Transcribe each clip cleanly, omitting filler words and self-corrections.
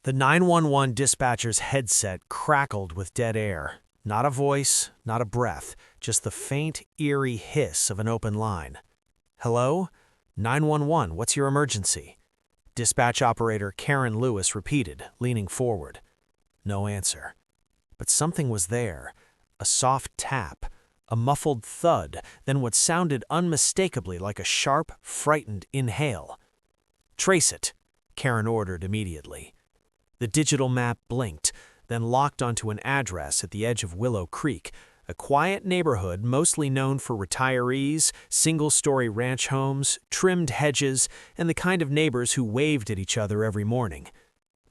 The 911 dispatcher's headset crackled with dead air. Not a voice, not a breath, just the faint, eerie hiss of an open line. "Hello? 911, what's your emergency?" Dispatch operator Karen Lewis repeated, leaning forward. No answer. But something was there. A soft tap, a muffled thud, then what sounded unmistakably like a sharp, frightened inhale. "Trace it," Karen ordered immediately. The digital map blinked, then locked onto an address at the edge of Willow Creek, a quiet neighborhood mostly known for retirees, single-story ranch homes, trimmed hedges, and the kind of neighbors who waved at each other every morning.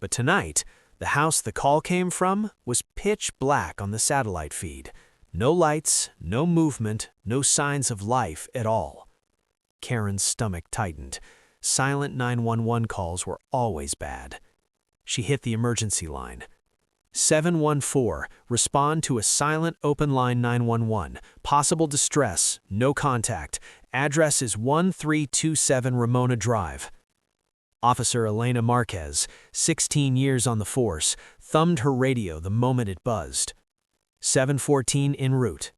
But tonight, the house the call came from was pitch black on the satellite feed. No lights, no movement, no signs of life at all. Karen's stomach tightened. Silent 911 calls were always bad. She hit the emergency line. 714, respond to a silent open line 911. Possible distress, no contact. Address is 1327 Ramona Drive. Officer Elena Marquez, 16 years on the force, thumbed her radio the moment it buzzed. 714 en route.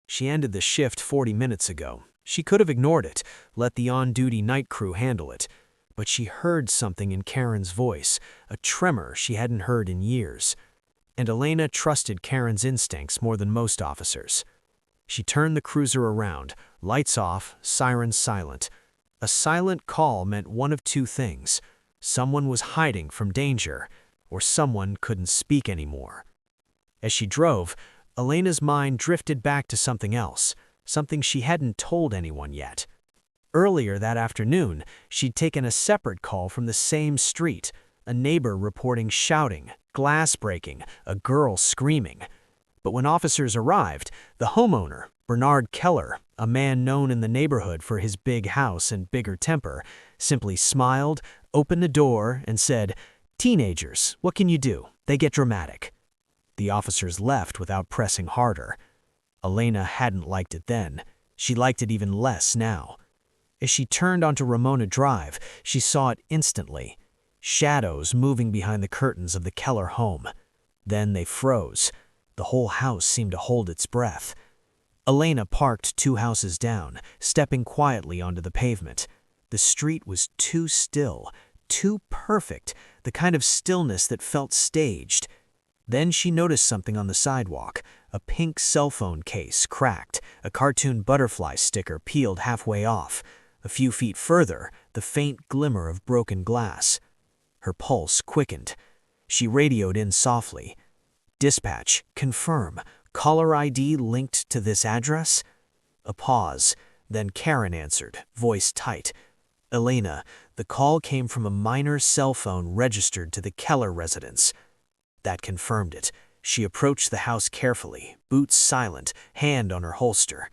She ended the shift 40 minutes ago. She could have ignored it, let the on-duty night crew handle it. But she heard something in Karen's voice, a tremor she hadn't heard in years. And Elena trusted Karen's instincts more than most officers. She turned the cruiser around, lights off, sirens silent. A silent call meant one of two things. Someone was hiding from danger, or someone couldn't speak anymore. As she drove, Elena's mind drifted back to something else, something she hadn't told anyone yet. Earlier that afternoon, she'd taken a separate call from the same street, a neighbor reporting shouting, glass breaking, a girl screaming. But when officers arrived, the homeowner, Bernard Keller, a man known in the neighborhood for his big house and bigger temper, simply smiled, opened the door, and said, "Teenagers, what can you do? They get dramatic." The officers left without pressing harder. Elena hadn't liked it then. She liked it even less now. As she turned onto Ramona Drive, she saw it instantly. Shadows moving behind the curtains of the Keller home. Then they froze. The whole house seemed to hold its breath. Elena parked 2 houses down, stepping quietly onto the pavement. The street was too still, too perfect, the kind of stillness that felt staged. Then she noticed something on the sidewalk. A pink cell phone case cracked, a cartoon butterfly sticker peeled halfway off. A few feet further, the faint glimmer of broken glass. Her pulse quickened. She radioed in softly. "Dispatch, confirm. Caller ID linked to this address?" A pause. Then Karen answered, voice tight. "Elena, the call came from a minor cell phone registered to the Keller residence." That confirmed it. She approached the house carefully, boots silent, hand on her holster.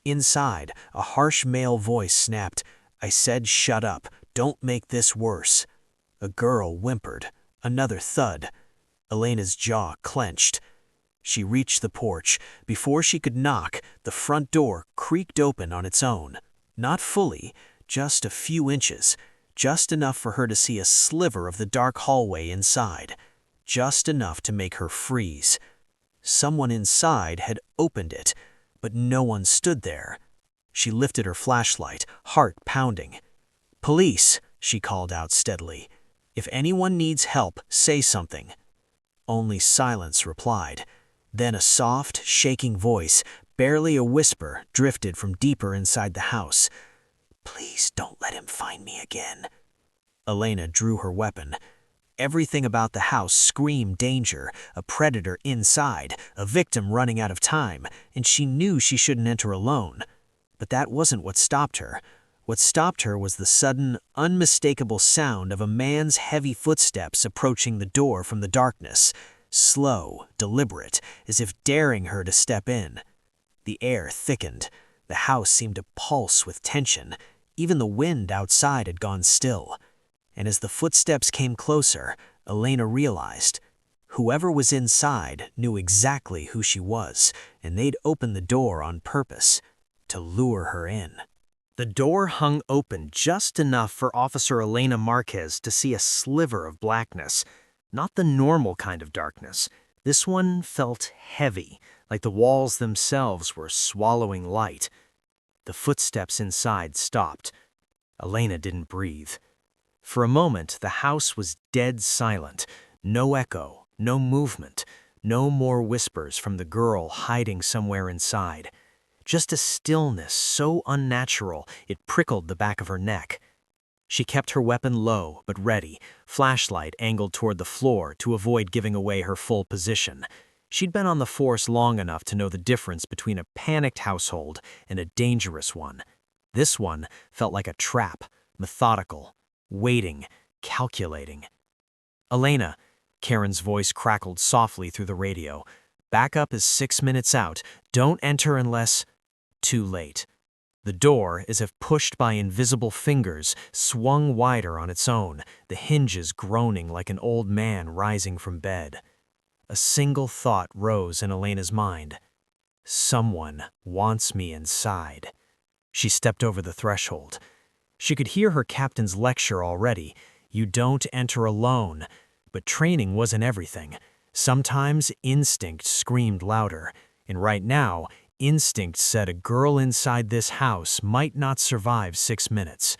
Inside, a harsh male voice snapped, "I said shut up. Don't make this worse." A girl whimpered. Another thud. Elena's jaw clenched. She reached the porch. Before she could knock, the front door creaked open on its own. Not fully, just a few inches. Just enough for her to see a sliver of the dark hallway inside. Just enough to make her freeze. Someone inside had opened it, but no one stood there. She lifted her flashlight, heart pounding. "Police," she called out steadily. "If anyone needs help, say something." Only silence replied. Then a soft, shaking voice, barely a whisper, drifted from deeper inside the house. "Please don't let him find me again." Elena drew her weapon. Everything about the house screamed danger, a predator inside, a victim running out of time, and she knew she shouldn't enter alone. But that wasn't what stopped her. What stopped her was the sudden, unmistakable sound of a man's heavy footsteps approaching the door from the darkness. Slow, deliberate, as if daring her to step in. The air thickened. The house seemed to pulse with tension. Even the wind outside had gone still. And as the footsteps came closer, Elena realized whoever was inside knew exactly who she was, and they'd opened the door on purpose, to lure her in. The door hung open just enough for Officer Elena Marquez to see a sliver of blackness. Not the normal kind of darkness. This one felt heavy, like the walls themselves were swallowing light. The footsteps inside stopped. Elena didn't breathe. For a moment, the house was dead silent. No echo, no movement, no more whispers from the girl hiding somewhere inside. Just a stillness so unnatural it prickled the back of her neck. She kept her weapon low but ready, flashlight angled toward the floor to avoid giving away her full position. She'd been on the force long enough to know the difference between a panicked household and a dangerous one. This one felt like a trap, methodical, waiting, calculating. "Elena," Karen's voice crackled softly through the radio. "Backup is 6 minutes out. Don't enter unless—" Too late. The door, as if pushed by invisible fingers, swung wider on its own, the hinges groaning like an old man rising from bed. A single thought rose in Elena's mind. Someone wants me inside. She stepped over the threshold. She could hear her captain's lecture already. You don't enter alone. But training wasn't everything. Sometimes instinct screamed louder. And right now, instinct said a girl inside this house might not survive 6 minutes.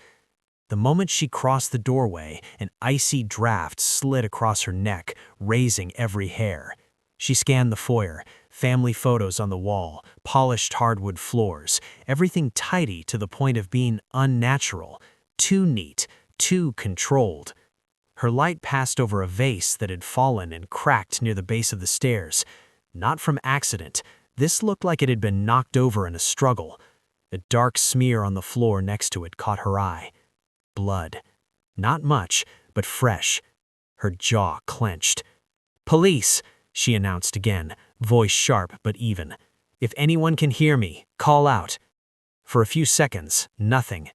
The moment she crossed the doorway, an icy draft slid across her neck, raising every hair. She scanned the foyer, family photos on the wall, polished hardwood floors, everything tidy to the point of being unnatural, too neat, too controlled. Her light passed over a vase that had fallen and cracked near the base of the stairs. Not from accident. This looked like it had been knocked over in a struggle. A dark smear on the floor next to it caught her eye. Blood. Not much, but fresh. Her jaw clenched. "Police," she announced again, voice sharp but even. "If anyone can hear me, call out." For a few seconds, nothing.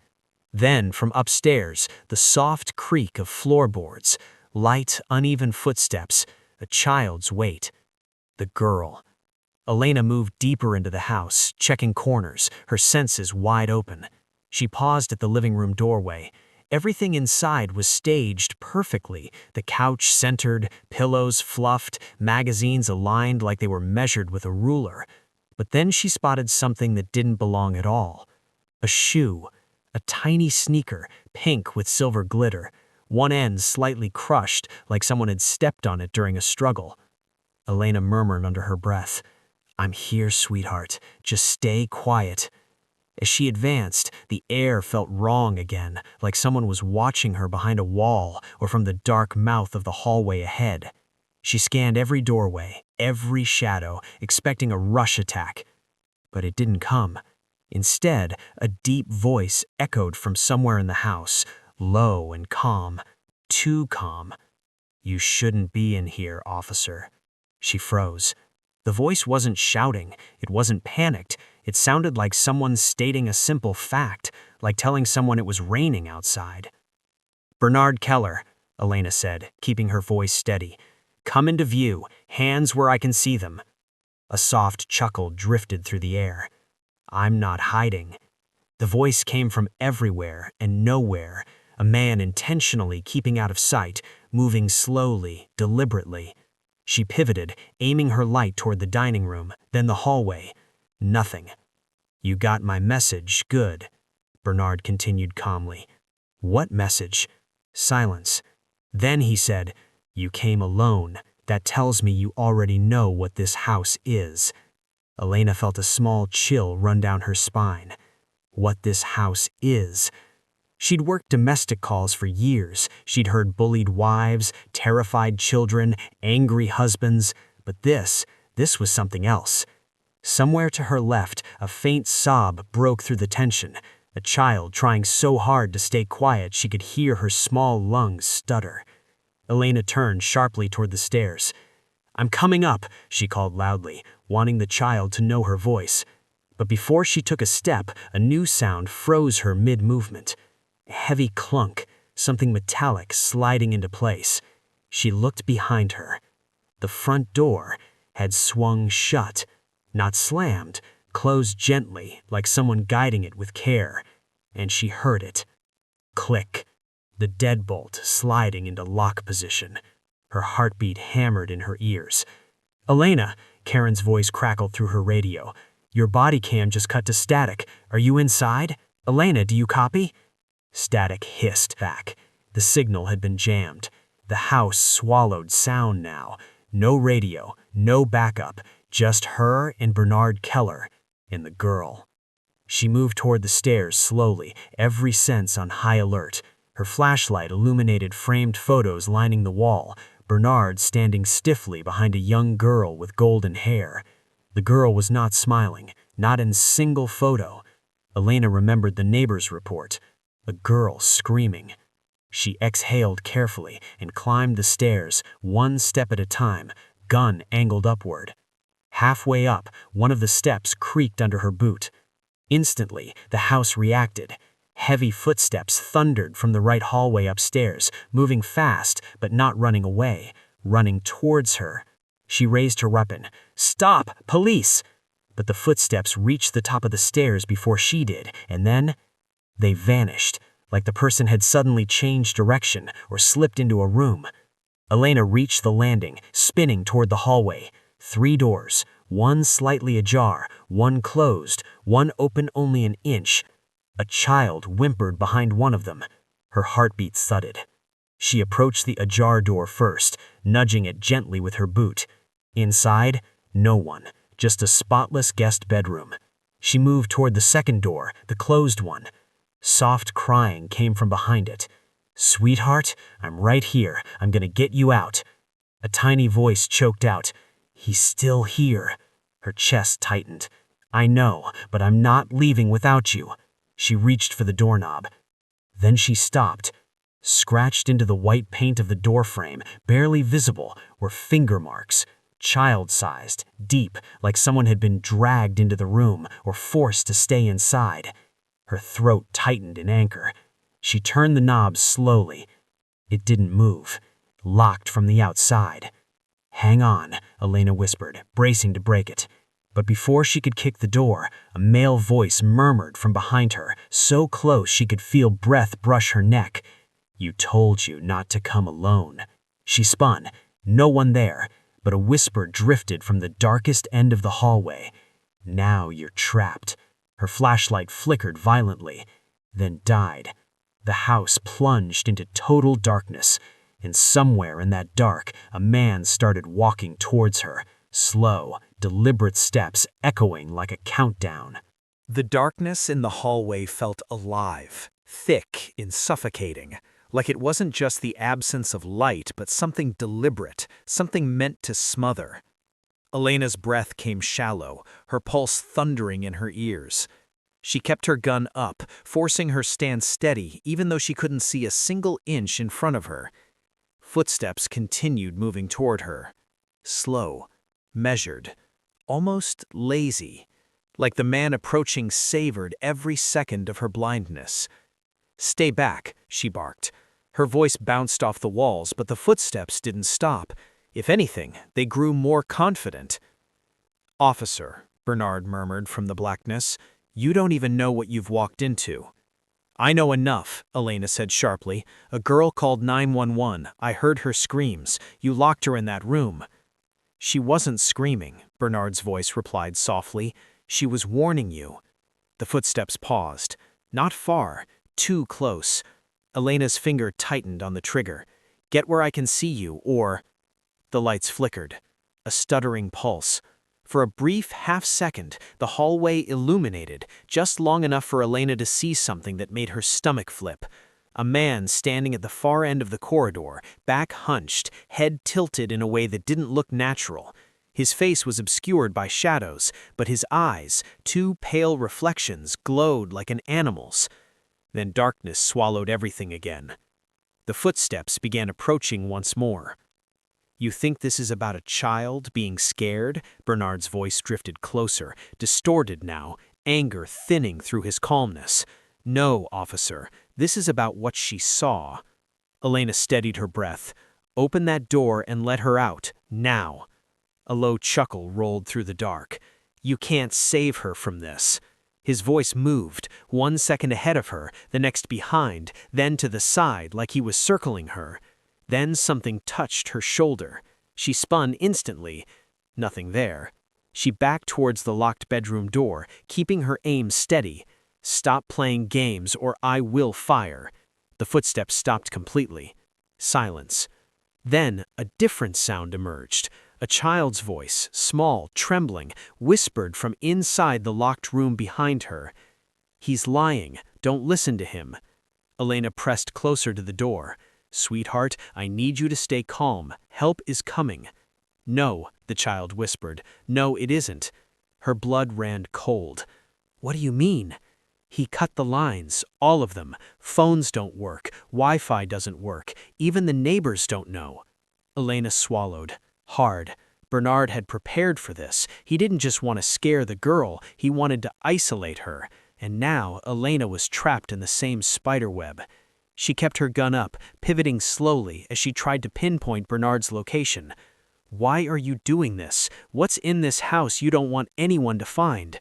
Then, from upstairs, the soft creak of floorboards, light, uneven footsteps, a child's weight. The girl. Elena moved deeper into the house, checking corners, her senses wide open. She paused at the living room doorway. Everything inside was staged perfectly, the couch centered, pillows fluffed, magazines aligned like they were measured with a ruler. But then she spotted something that didn't belong at all. A shoe, a tiny sneaker, pink with silver glitter, one end slightly crushed like someone had stepped on it during a struggle. Elena murmured under her breath, "I'm here, sweetheart. Just stay quiet." As she advanced, the air felt wrong again, like someone was watching her behind a wall or from the dark mouth of the hallway ahead. She scanned every doorway, every shadow, expecting a rush attack. But it didn't come. Instead, a deep voice echoed from somewhere in the house, low and calm, too calm. "You shouldn't be in here, officer." She froze. The voice wasn't shouting, it wasn't panicked, it sounded like someone stating a simple fact, like telling someone it was raining outside. "Bernard Keller," Elena said, keeping her voice steady. "Come into view, hands where I can see them." A soft chuckle drifted through the air. "I'm not hiding." The voice came from everywhere and nowhere, a man intentionally keeping out of sight, moving slowly, deliberately. She pivoted, aiming her light toward the dining room, then the hallway. Nothing. "You got my message, good," Bernard continued calmly. "What message?" Silence. Then he said, "You came alone. That tells me you already know what this house is." Elena felt a small chill run down her spine. What this house is. She'd worked domestic calls for years. She'd heard bullied wives, terrified children, angry husbands. But this was something else. Somewhere to her left, a faint sob broke through the tension. A child trying so hard to stay quiet she could hear her small lungs stutter. Elena turned sharply toward the stairs. "I'm coming up," she called loudly, wanting the child to know her voice. But before she took a step, a new sound froze her mid-movement. A heavy clunk, something metallic sliding into place. She looked behind her. The front door had swung shut, not slammed, closed gently like someone guiding it with care. And she heard it. Click. The deadbolt sliding into lock position. Her heartbeat hammered in her ears. "Elena," Karen's voice crackled through her radio. "Your body cam just cut to static. Are you inside? Elena, do you copy?" Static hissed back. The signal had been jammed. The house swallowed sound now. No radio, no backup, just her and Bernard Keller and the girl. She moved toward the stairs slowly, every sense on high alert. Her flashlight illuminated framed photos lining the wall, Bernard standing stiffly behind a young girl with golden hair. The girl was not smiling, not in a single photo. Elena remembered the neighbor's report. A girl screaming. She exhaled carefully and climbed the stairs, one step at a time, gun angled upward. Halfway up, one of the steps creaked under her boot. Instantly, the house reacted. Heavy footsteps thundered from the right hallway upstairs, moving fast but not running away, running towards her. She raised her weapon. "Stop! Police!" But the footsteps reached the top of the stairs before she did, and then they vanished, like the person had suddenly changed direction or slipped into a room. Elena reached the landing, spinning toward the hallway. 3 doors, one slightly ajar, one closed, one open only an inch. A child whimpered behind one of them. Her heartbeat thudded. She approached the ajar door first, nudging it gently with her boot. Inside, no one, just a spotless guest bedroom. She moved toward the second door, the closed one. Soft crying came from behind it. "Sweetheart, I'm right here. I'm gonna get you out." A tiny voice choked out, "He's still here." Her chest tightened. "I know, but I'm not leaving without you." She reached for the doorknob. Then she stopped. Scratched into the white paint of the doorframe, barely visible, were finger marks, child-sized, deep, like someone had been dragged into the room or forced to stay inside. Her throat tightened in anger. She turned the knob slowly. It didn't move, locked from the outside. "Hang on," Elena whispered, bracing to break it. But before she could kick the door, a male voice murmured from behind her, so close she could feel breath brush her neck. "You told you not to come alone." She spun. No one there, but a whisper drifted from the darkest end of the hallway. "Now you're trapped." Her flashlight flickered violently, then died. The house plunged into total darkness, and somewhere in that dark, a man started walking towards her, slow, deliberate steps echoing like a countdown. The darkness in the hallway felt alive, thick and suffocating, like it wasn't just the absence of light, but something deliberate, something meant to smother. Elena's breath came shallow, her pulse thundering in her ears. She kept her gun up, forcing her stand steady, even though she couldn't see a single inch in front of her. Footsteps continued moving toward her. Slow, measured, almost lazy, like the man approaching savored every second of her blindness. "Stay back," she barked. Her voice bounced off the walls, but the footsteps didn't stop. If anything, they grew more confident. "Officer," Bernard murmured from the blackness, "you don't even know what you've walked into." "I know enough," Elena said sharply. "A girl called 911. I heard her screams. You locked her in that room." "She wasn't screaming," Bernard's voice replied softly. "She was warning you." The footsteps paused. Not far, too close. Elena's finger tightened on the trigger. "Get where I can see you, or—" The lights flickered. A stuttering pulse. For a brief half-second, the hallway illuminated, just long enough for Elena to see something that made her stomach flip. A man standing at the far end of the corridor, back hunched, head tilted in a way that didn't look natural. His face was obscured by shadows, but his eyes, 2 pale reflections, glowed like an animal's. Then darkness swallowed everything again. The footsteps began approaching once more. "You think this is about a child being scared?" Bernard's voice drifted closer, distorted now, anger thinning through his calmness. "No, officer, this is about what she saw." Elena steadied her breath. "Open that door and let her out, now." A low chuckle rolled through the dark. "You can't save her from this." His voice moved, 1 second ahead of her, the next behind, then to the side like he was circling her. Then something touched her shoulder. She spun instantly. Nothing there. She backed towards the locked bedroom door, keeping her aim steady. "Stop playing games or I will fire." The footsteps stopped completely. Silence. Then a different sound emerged. A child's voice, small, trembling, whispered from inside the locked room behind her. "He's lying. Don't listen to him." Elena pressed closer to the door. "Sweetheart, I need you to stay calm. Help is coming." "No," the child whispered. "No, it isn't." Her blood ran cold. "What do you mean?" "He cut the lines, all of them. Phones don't work, Wi-Fi doesn't work, even the neighbors don't know." Elena swallowed. Hard. Bernard had prepared for this. He didn't just want to scare the girl, he wanted to isolate her. And now Elena was trapped in the same spiderweb. She kept her gun up, pivoting slowly as she tried to pinpoint Bernard's location. "Why are you doing this? What's in this house you don't want anyone to find?"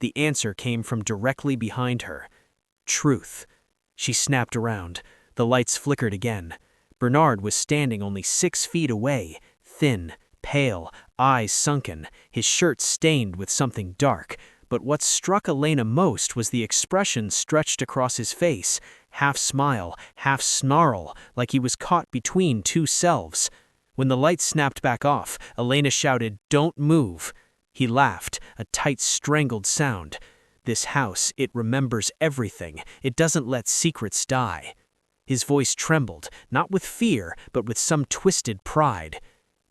The answer came from directly behind her. Truth. She snapped around. The lights flickered again. Bernard was standing only 6 feet away, thin, pale, eyes sunken, his shirt stained with something dark. But what struck Elena most was the expression stretched across his face, half smile, half snarl, like he was caught between two selves. When the light snapped back off, Elena shouted, "Don't move." He laughed, a tight, strangled sound. "This house, it remembers everything. It doesn't let secrets die." His voice trembled, not with fear, but with some twisted pride.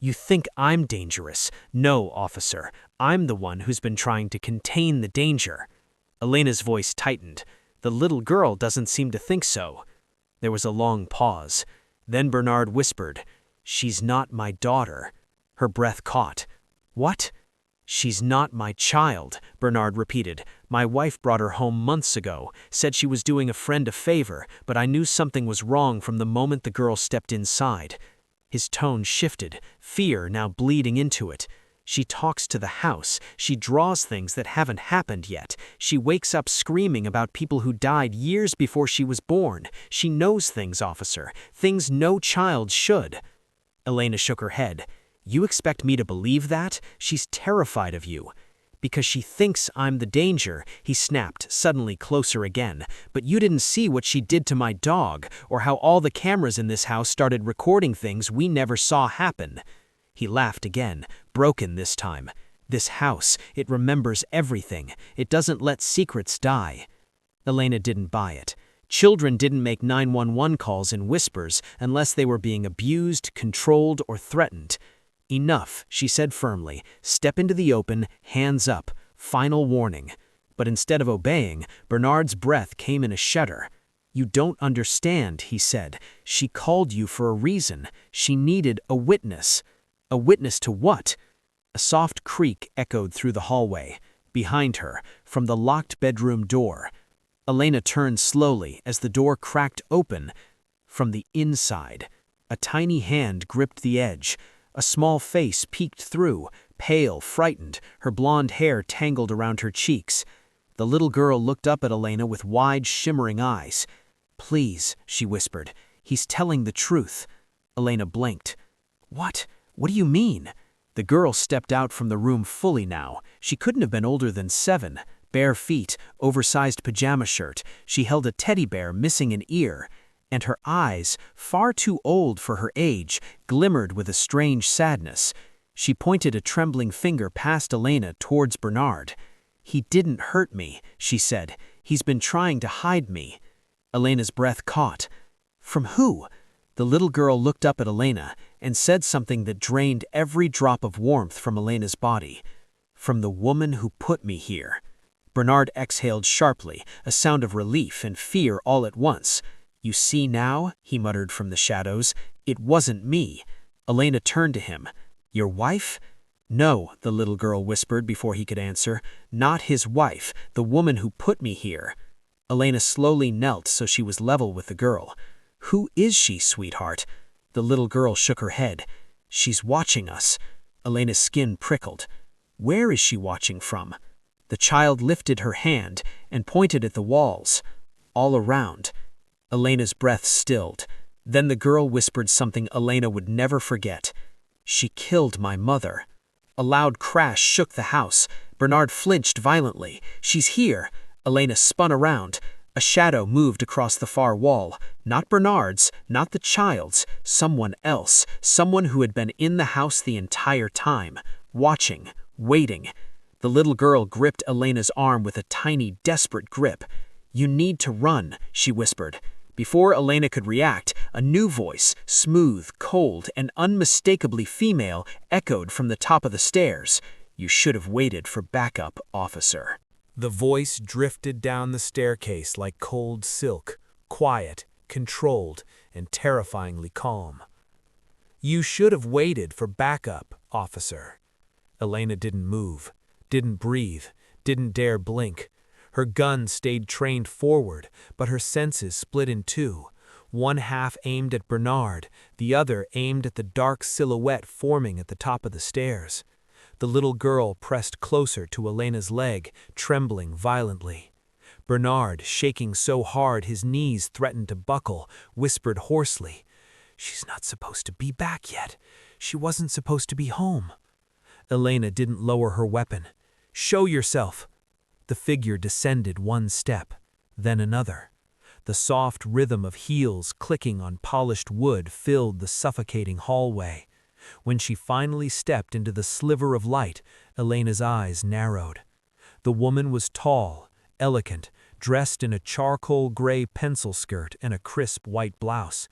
"You think I'm dangerous? No, officer. I'm the one who's been trying to contain the danger." Elena's voice tightened. "The little girl doesn't seem to think so." There was a long pause. Then Bernard whispered, "She's not my daughter." Her breath caught. "What?" "She's not my child," Bernard repeated. "My wife brought her home months ago, said she was doing a friend a favor, but I knew something was wrong from the moment the girl stepped inside." His tone shifted, fear now bleeding into it. "She talks to the house. She draws things that haven't happened yet. She wakes up screaming about people who died years before she was born. She knows things, officer, things no child should." Elena shook her head. "You expect me to believe that? She's terrified of you." "Because she thinks I'm the danger," he snapped, suddenly closer again. "But you didn't see what she did to my dog, or how all the cameras in this house started recording things we never saw happen." He laughed again, broken this time. "This house, it remembers everything. It doesn't let secrets die." Elena didn't buy it. Children didn't make 911 calls in whispers unless they were being abused, controlled, or threatened. "Enough," she said firmly. "Step into the open, hands up. Final warning." But instead of obeying, Bernard's breath came in a shudder. "You don't understand," he said. "She called you for a reason. She needed a witness." "A witness to what?" A soft creak echoed through the hallway. Behind her, from the locked bedroom door. Elena turned slowly as the door cracked open. From the inside, a tiny hand gripped the edge. A small face peeked through, pale, frightened, her blonde hair tangled around her cheeks. The little girl looked up at Elena with wide, shimmering eyes. "Please," she whispered, "he's telling the truth." Elena blinked. "What? What do you mean?" The girl stepped out from the room fully now. She couldn't have been older than 7. Bare feet, oversized pajama shirt. She held a teddy bear missing an ear. And her eyes, far too old for her age, glimmered with a strange sadness. She pointed a trembling finger past Elena towards Bernard. "He didn't hurt me," she said. "He's been trying to hide me." Elena's breath caught. "From who?" The little girl looked up at Elena and said something that drained every drop of warmth from Elena's body. "From the woman who put me here." Bernard exhaled sharply, a sound of relief and fear all at once. "You see now," he muttered from the shadows, "it wasn't me." Elena turned to him. "Your wife?" "No," the little girl whispered before he could answer. "Not his wife, the woman who put me here." Elena slowly knelt so she was level with the girl. "Who is she, sweetheart?" The little girl shook her head. "She's watching us." Elena's skin prickled. "Where is she watching from?" The child lifted her hand and pointed at the walls. "All around." Elena's breath stilled. Then the girl whispered something Elena would never forget. "She killed my mother." A loud crash shook the house. Bernard flinched violently. "She's here." Elena spun around. A shadow moved across the far wall. Not Bernard's, not the child's, someone else, someone who had been in the house the entire time, watching, waiting. The little girl gripped Elena's arm with a tiny, desperate grip. "You need to run," she whispered. Before Elena could react, a new voice, smooth, cold, and unmistakably female, echoed from the top of the stairs. "You should have waited for backup, officer." The voice drifted down the staircase like cold silk, quiet, controlled, and terrifyingly calm. "You should have waited for backup, officer." Elena didn't move, didn't breathe, didn't dare blink. Her gun stayed trained forward, but her senses split in two. One half aimed at Bernard, the other aimed at the dark silhouette forming at the top of the stairs. The little girl pressed closer to Elena's leg, trembling violently. Bernard, shaking so hard his knees threatened to buckle, whispered hoarsely, "She's not supposed to be back yet. She wasn't supposed to be home." Elena didn't lower her weapon. "Show yourself." The figure descended one step, then another. The soft rhythm of heels clicking on polished wood filled the suffocating hallway. When she finally stepped into the sliver of light, Elena's eyes narrowed. The woman was tall, elegant, dressed in a charcoal gray pencil skirt and a crisp white blouse.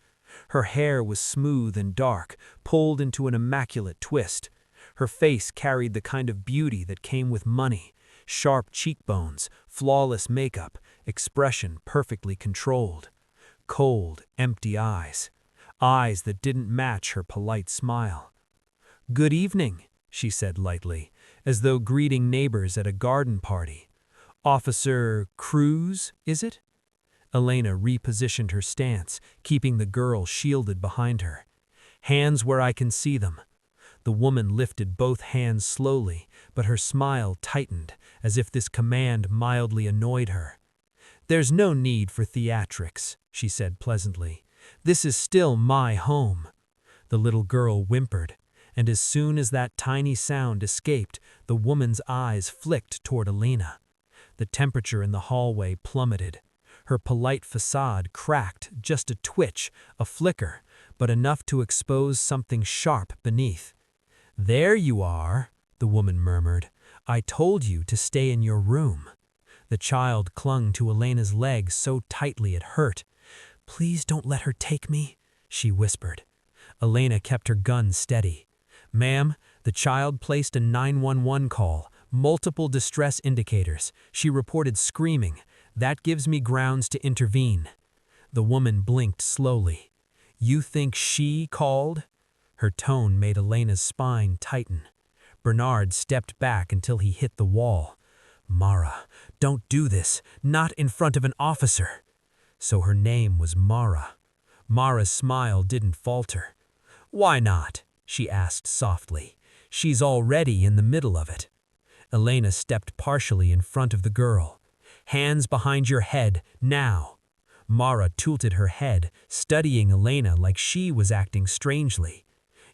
Her hair was smooth and dark, pulled into an immaculate twist. Her face carried the kind of beauty that came with money. Sharp cheekbones, flawless makeup, expression perfectly controlled. Cold, empty eyes. Eyes that didn't match her polite smile. "Good evening," she said lightly, as though greeting neighbors at a garden party. "Officer Cruz, is it?" Elena repositioned her stance, keeping the girl shielded behind her. "Hands where I can see them." The woman lifted both hands slowly, but her smile tightened, as if this command mildly annoyed her. "There's no need for theatrics," she said pleasantly. "This is still my home." The little girl whimpered, and as soon as that tiny sound escaped, the woman's eyes flicked toward Elena. The temperature in the hallway plummeted. Her polite facade cracked, just a twitch, a flicker, but enough to expose something sharp beneath. "There you are," the woman murmured. "I told you to stay in your room." The child clung to Elena's leg so tightly it hurt. "Please don't let her take me," she whispered. Elena kept her gun steady. "Ma'am," the child placed a 911 call, multiple distress indicators. She reported screaming. "That gives me grounds to intervene." The woman blinked slowly. "You think she called?" Her tone made Elena's spine tighten. Bernard stepped back until he hit the wall. "Mara, don't do this, not in front of an officer." So her name was Mara. Mara's smile didn't falter. "Why not?" she asked softly. "She's already in the middle of it." Elena stepped partially in front of the girl. "Hands behind your head, now." Mara tilted her head, studying Elena like she was acting strangely.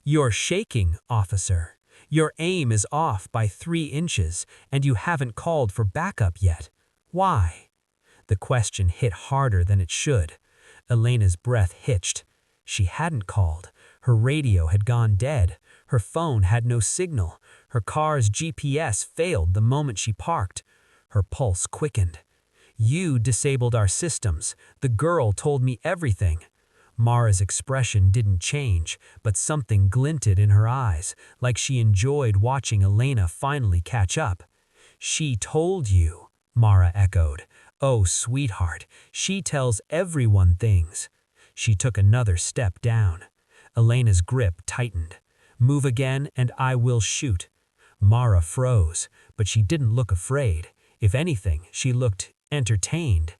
"You're shaking, officer. Your aim is off by 3 inches, and you haven't called for backup yet. Why?" The question hit harder than it should. Elena's breath hitched. She hadn't called. Her radio had gone dead. Her phone had no signal. Her car's GPS failed the moment she parked. Her pulse quickened. "You disabled our systems. The girl told me everything." Mara's expression didn't change, but something glinted in her eyes, like she enjoyed watching Elena finally catch up. "She told you," Mara echoed. "Oh, sweetheart, she tells everyone things." She took another step down. Elena's grip tightened. "Move again and I will shoot." Mara froze, but she didn't look afraid. If anything, she looked entertained.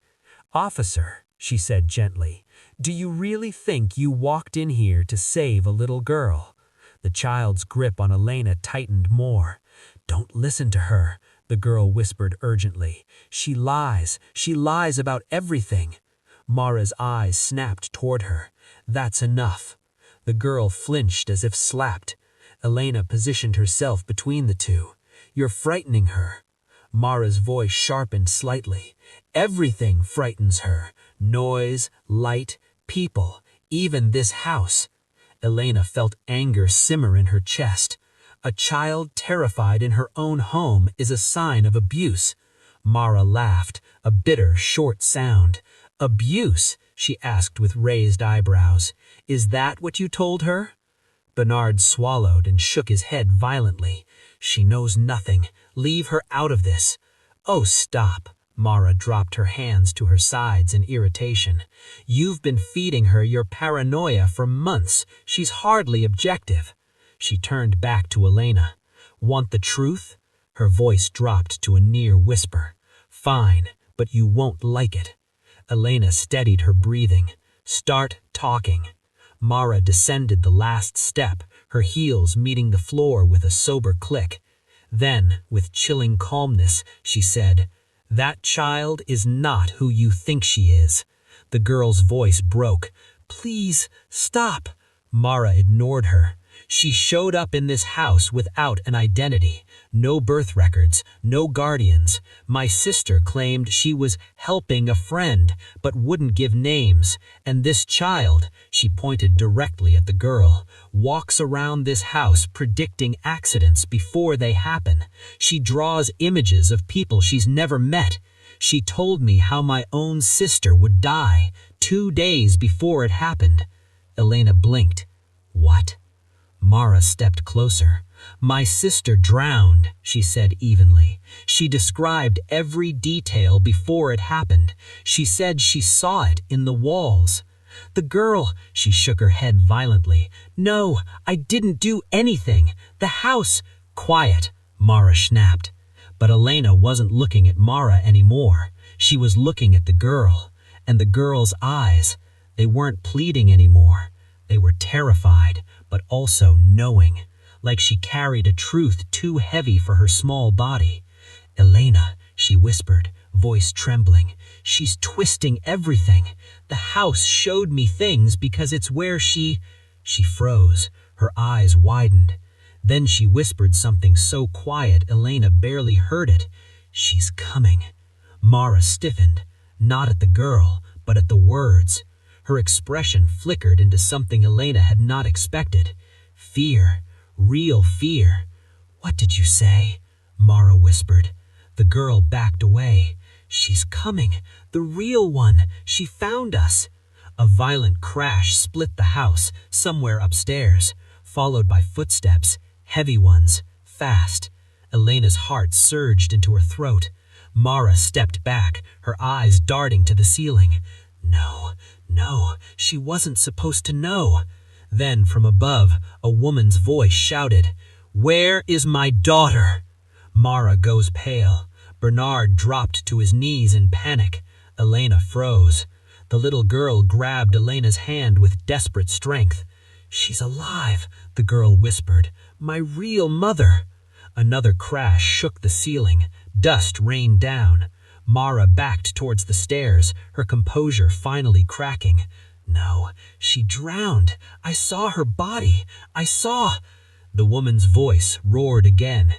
"Officer," she said gently, "do you really think you walked in here to save a little girl?" The child's grip on Elena tightened more. "Don't listen to her," the girl whispered urgently. She lies about everything." Mara's eyes snapped toward her. That's enough." The girl flinched as if slapped. Elena positioned herself between the two. "You're frightening her." Mara's voice sharpened slightly. "Everything frightens her. Noise, light, people, even this house." Elena felt anger simmer in her chest. A child terrified in her own home is a sign of abuse. Mara laughed, a bitter, short sound. "Abuse?" she asked with raised eyebrows. "Is that what you told her?" Bernard swallowed and shook his head violently. "She knows nothing. Leave her out of this." "Oh, stop." Mara dropped her hands to her sides in irritation. "You've been feeding her your paranoia for months. She's hardly objective." She turned back to Elena. "Want the truth?" Her voice dropped to a near whisper. "Fine, but you won't like it." Elena steadied her breathing. "Start talking." Mara descended the last step, her heels meeting the floor with a sober click. Then, with chilling calmness, she said, "That child is not who you think she is." The girl's voice broke. "Please, stop." Mara ignored her. "She showed up in this house without an identity. No birth records, no guardians. My sister claimed she was helping a friend, but wouldn't give names. And this child," she pointed directly at the girl, "walks around this house predicting accidents before they happen. She draws images of people she's never met. She told me how my own sister would die 2 days before it happened." Elena blinked. "What?" Mara stepped closer. "My sister drowned," she said evenly. "She described every detail before it happened. She said she saw it in the walls." "The girl," she shook her head violently. "No, I didn't do anything. The house—" "Quiet," Mara snapped. But Elena wasn't looking at Mara anymore. She was looking at the girl. And the girl's eyes, they weren't pleading anymore. They were terrified, but also knowing, like she carried a truth too heavy for her small body. "Elena," she whispered, voice trembling, "she's twisting everything. The house showed me things because it's where she—" She froze, her eyes widened. Then she whispered something so quiet Elena barely heard it. "She's coming." Mara stiffened, not at the girl, but at the words. Her expression flickered into something Elena had not expected. Fear, real fear. "What did you say?" Mara whispered. The girl backed away. "She's coming, the real one. She found us." A violent crash split the house somewhere upstairs, followed by footsteps, heavy ones, fast. Elena's heart surged into her throat. Mara stepped back, her eyes darting to the ceiling. No, she wasn't supposed to know. Then, from above, a woman's voice shouted, "Where is my daughter?" Mara goes pale. Bernard dropped to his knees in panic. Elena froze. The little girl grabbed Elena's hand with desperate strength. "She's alive," the girl whispered. "My real mother." Another crash shook the ceiling. Dust rained down. Mara backed towards the stairs, her composure finally cracking. "No, she drowned. I saw her body. I saw—" The woman's voice roared again.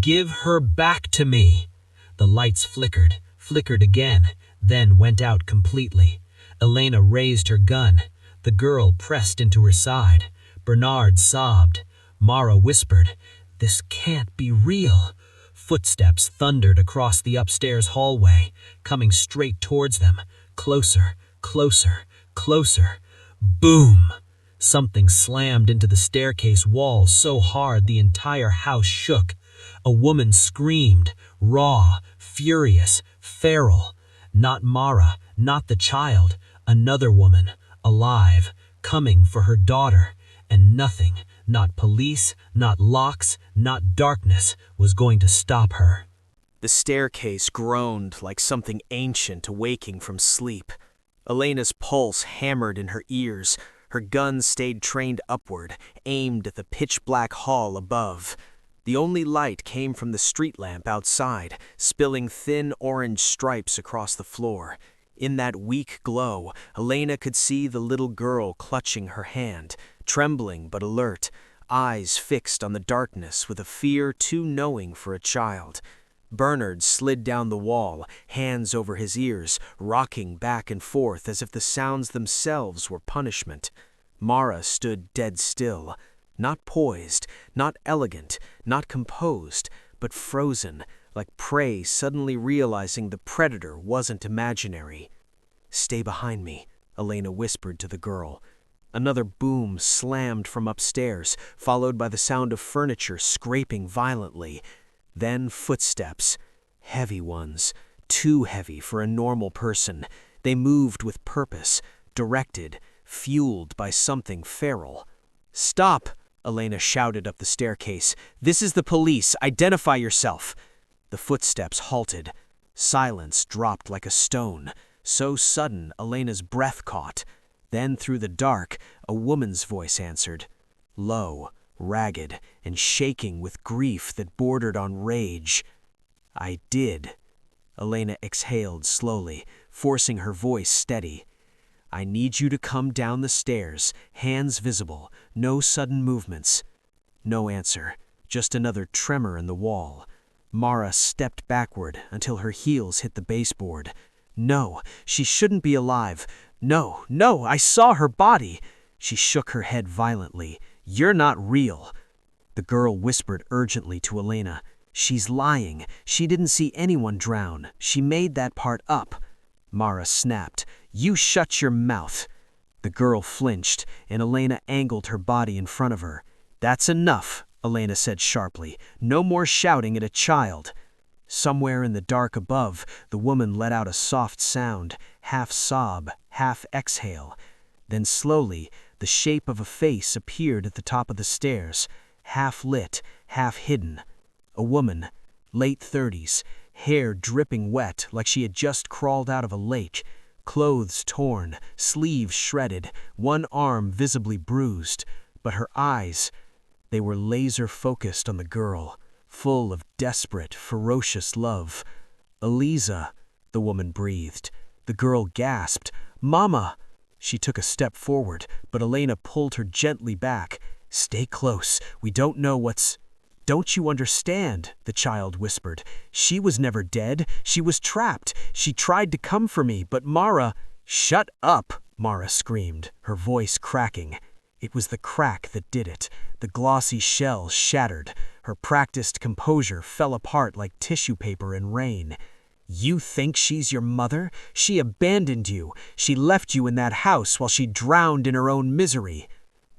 "Give her back to me." The lights flickered again, then went out completely. Elena raised her gun. The girl pressed into her side. Bernard sobbed. Mara whispered, "This can't be real." Footsteps thundered across the upstairs hallway, coming straight towards them. Closer, closer, closer. Boom! Something slammed into the staircase wall so hard the entire house shook. A woman screamed, raw, furious, feral. Not Mara, not the child. Another woman, alive, coming for her daughter. And nothing, not police, not locks, not darkness, was going to stop her. The staircase groaned like something ancient awaking from sleep. Elena's pulse hammered in her ears. Her gun stayed trained upward, aimed at the pitch-black hall above. The only light came from the street lamp outside, spilling thin orange stripes across the floor. In that weak glow, Elena could see the little girl clutching her hand, trembling but alert, eyes fixed on the darkness with a fear too knowing for a child. Bernard slid down the wall, hands over his ears, rocking back and forth as if the sounds themselves were punishment. Mara stood dead still, not poised, not elegant, not composed, but frozen, like prey suddenly realizing the predator wasn't imaginary. "Stay behind me," Elena whispered to the girl. Another boom slammed from upstairs, followed by the sound of furniture scraping violently. Then footsteps, heavy ones, too heavy for a normal person. They moved with purpose, directed, fueled by something feral. "Stop!" Elena shouted up the staircase. "This is the police. Identify yourself." The footsteps halted. Silence dropped like a stone. So sudden, Elena's breath caught. Then through the dark, a woman's voice answered. Low, ragged, and shaking with grief that bordered on rage. "I did." Elena exhaled slowly, forcing her voice steady. "I need you to come down the stairs, hands visible, no sudden movements." No answer, just another tremor in the wall. Mara stepped backward until her heels hit the baseboard. No, she shouldn't be alive. No, I saw her body. She shook her head violently. "You're not real." The girl whispered urgently to Elena. "She's lying. She didn't see anyone drown. She made that part up." Mara snapped. "You shut your mouth." The girl flinched, and Elena angled her body in front of her. "That's enough," Elena said sharply. "No more shouting at a child." Somewhere in the dark above, the woman let out a soft sound, half sob, half exhale. Then slowly, the shape of a face appeared at the top of the stairs, half lit, half hidden. A woman, late 30s, hair dripping wet like she had just crawled out of a lake, clothes torn, sleeves shredded, one arm visibly bruised, but her eyes, they were laser-focused on the girl, full of desperate, ferocious love. "Eliza," the woman breathed. The girl gasped. "Mama!" She took a step forward, but Elena pulled her gently back. "Stay close. We don't know what's—" "Don't you understand?" the child whispered. "She was never dead. She was trapped. She tried to come for me, but Mara—" "Shut up!" Mara screamed, her voice cracking. It was the crack that did it. The glossy shell shattered. Her practiced composure fell apart like tissue paper in rain. "You think she's your mother? She abandoned you. She left you in that house while she drowned in her own misery."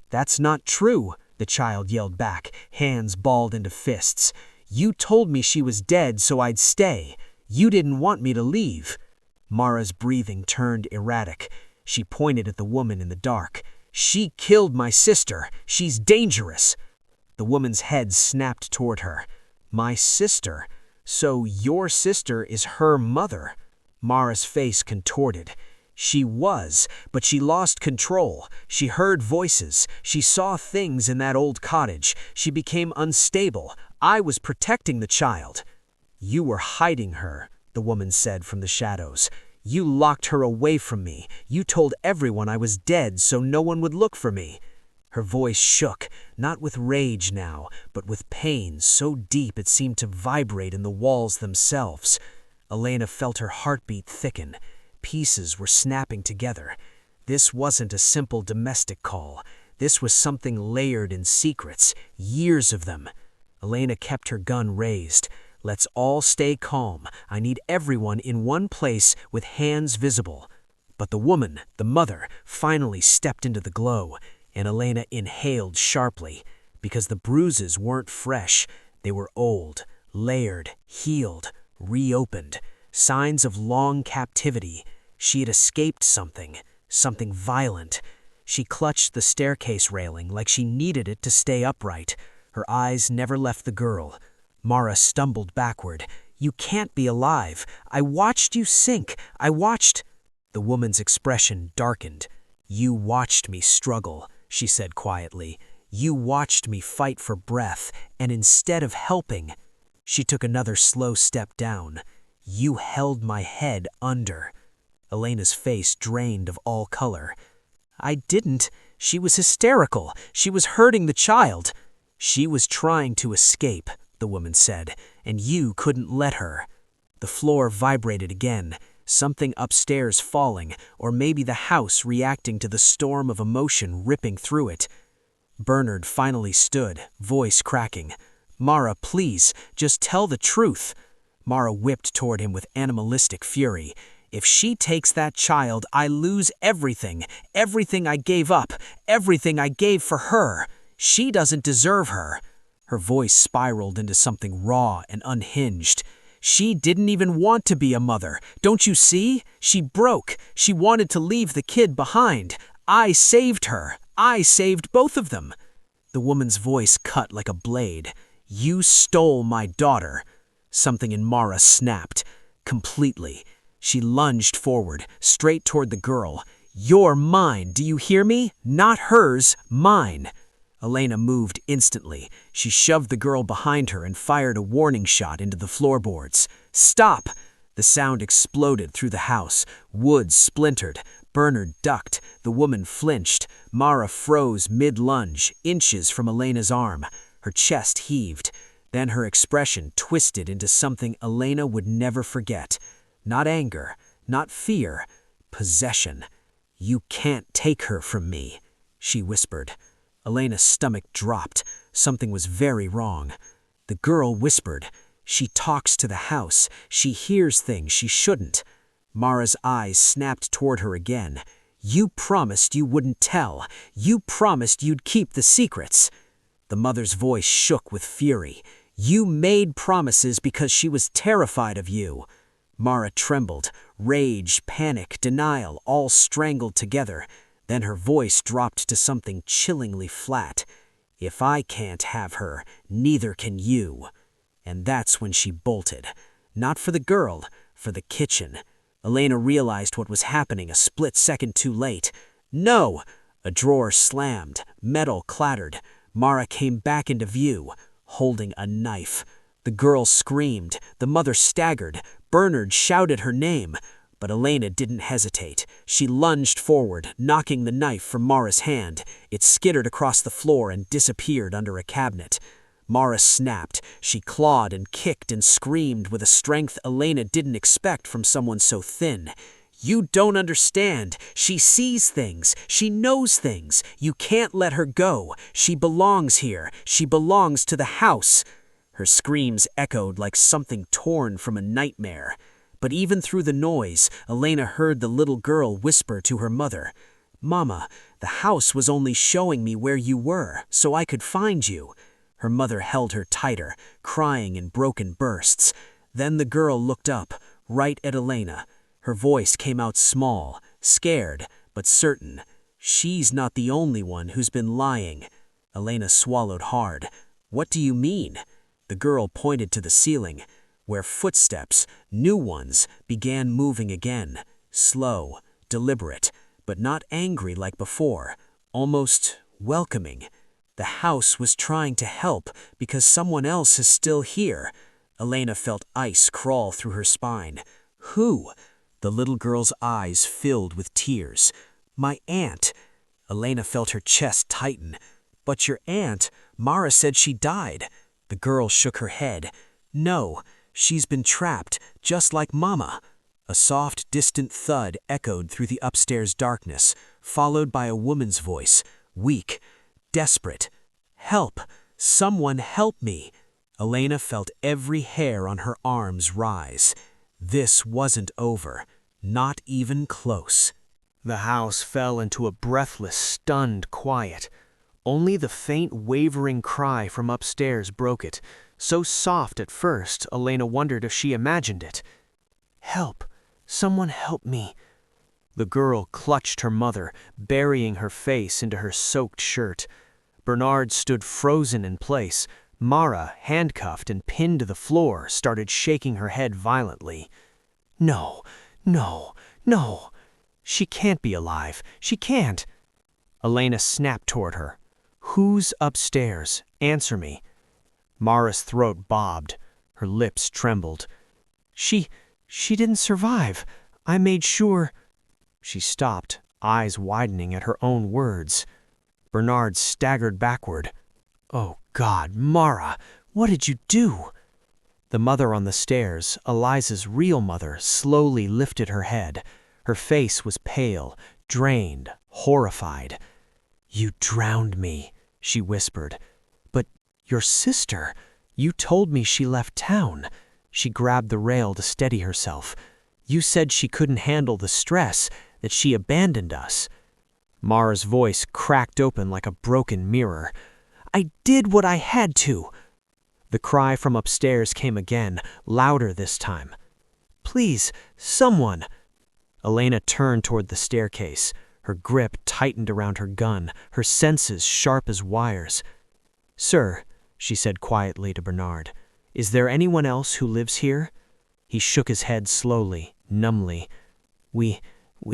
"That's not true," the child yelled back, hands balled into fists. "You told me she was dead so I'd stay. You didn't want me to leave." Mara's breathing turned erratic. She pointed at the woman in the dark. "She killed my sister. She's dangerous." The woman's head snapped toward her. "My sister? So your sister is her mother?" Mara's face contorted. "She was, but she lost control. She heard voices. She saw things in that old cottage. She became unstable. I was protecting the child." "You were hiding her," the woman said from the shadows. "You locked her away from me. You told everyone I was dead so no one would look for me." Her voice shook, not with rage now, but with pain so deep it seemed to vibrate in the walls themselves. Elena felt her heartbeat thicken. Pieces were snapping together. This wasn't a simple domestic call. This was something layered in secrets, years of them. Elena kept her gun raised. "Let's all stay calm. I need everyone in one place with hands visible." But the woman, the mother, finally stepped into the glow, and Elena inhaled sharply, because the bruises weren't fresh. They were old, layered, healed, reopened, signs of long captivity. She had escaped something violent. She clutched the staircase railing like she needed it to stay upright. Her eyes never left the girl. Mara stumbled backward. "You can't be alive. I watched you sink. I watched—" The woman's expression darkened. "You watched me struggle," she said quietly. "You watched me fight for breath, and instead of helping—" She took another slow step down. "You held my head under." Elena's face drained of all color. "I didn't. She was hysterical. She was hurting the child." "She was trying to escape," the woman said, "and you couldn't let her." The floor vibrated again, something upstairs falling, or maybe the house reacting to the storm of emotion ripping through it. Bernard finally stood, voice cracking. "Mara, please, just tell the truth." Mara whipped toward him with animalistic fury. "If she takes that child, I lose everything, everything I gave up, everything I gave for her. She doesn't deserve her." Her voice spiraled into something raw and unhinged. "She didn't even want to be a mother. Don't you see? She broke. She wanted to leave the kid behind. I saved her. I saved both of them." The woman's voice cut like a blade. "You stole my daughter." Something in Mara snapped. Completely. She lunged forward, straight toward the girl. "You're mine, do you hear me? Not hers, mine." Elena moved instantly. She shoved the girl behind her and fired a warning shot into the floorboards. "Stop!" The sound exploded through the house. Wood splintered. Bernard ducked. The woman flinched. Mara froze mid-lunge, inches from Elena's arm. Her chest heaved. Then her expression twisted into something Elena would never forget. Not anger, not fear, possession. "You can't take her from me," she whispered. Elena's stomach dropped. Something was very wrong. The girl whispered. "She talks to the house. She hears things she shouldn't." Mara's eyes snapped toward her again. "You promised you wouldn't tell. You promised you'd keep the secrets." The mother's voice shook with fury. "You made promises because she was terrified of you." Mara trembled. Rage, panic, denial, all strangled together. Then her voice dropped to something chillingly flat. "If I can't have her, neither can you." And that's when she bolted. Not for the girl, for the kitchen. Elena realized what was happening a split second too late. "No!" A drawer slammed. Metal clattered. Mara came back into view, holding a knife. The girl screamed. The mother staggered. Bernard shouted her name. But Elena didn't hesitate. She lunged forward, knocking the knife from Mara's hand. It skittered across the floor and disappeared under a cabinet. Mara snapped. She clawed and kicked and screamed with a strength Elena didn't expect from someone so thin. "You don't understand. She sees things. She knows things. You can't let her go. She belongs here. She belongs to the house." Her screams echoed like something torn from a nightmare. But even through the noise, Elena heard the little girl whisper to her mother, "Mama, the house was only showing me where you were, so I could find you." Her mother held her tighter, crying in broken bursts. Then the girl looked up, right at Elena. Her voice came out small, scared, but certain. "She's not the only one who's been lying." Elena swallowed hard. "What do you mean?" The girl pointed to the ceiling, where footsteps, new ones, began moving again. Slow, deliberate, but not angry like before. Almost welcoming. The house was trying to help because someone else is still here. Elena felt ice crawl through her spine. "Who?" The little girl's eyes filled with tears. "My aunt." Elena felt her chest tighten. "But your aunt, Mara said she died." The girl shook her head. "No, she's been trapped, just like Mama." A soft, distant thud echoed through the upstairs darkness, followed by a woman's voice, weak, desperate. "Help! Someone help me!" Elena felt every hair on her arms rise. This wasn't over, not even close. The house fell into a breathless, stunned quiet. Only the faint, wavering cry from upstairs broke it, so soft at first Elena wondered if she imagined it. "Help! Someone help me!" The girl clutched her mother, burying her face into her soaked shirt. Bernard stood frozen in place. Mara, handcuffed and pinned to the floor, started shaking her head violently. "No, no, no! She can't be alive. She can't!" Elena snapped toward her. "Who's upstairs? Answer me." Mara's throat bobbed. Her lips trembled. She didn't survive. I made sure—" She stopped, eyes widening at her own words. Bernard staggered backward. "Oh God, Mara, what did you do?" The mother on the stairs, Eliza's real mother, slowly lifted her head. Her face was pale, drained, horrified. "You drowned me," she whispered. "But your sister, you told me she left town." She grabbed the rail to steady herself. "You said she couldn't handle the stress, that she abandoned us." Mara's voice cracked open like a broken mirror. "I did what I had to." The cry from upstairs came again, louder this time. "Please, someone!" Elena turned toward the staircase. Her grip tightened around her gun, her senses sharp as wires. "Sir," she said quietly to Bernard, "is there anyone else who lives here?" He shook his head slowly, numbly. We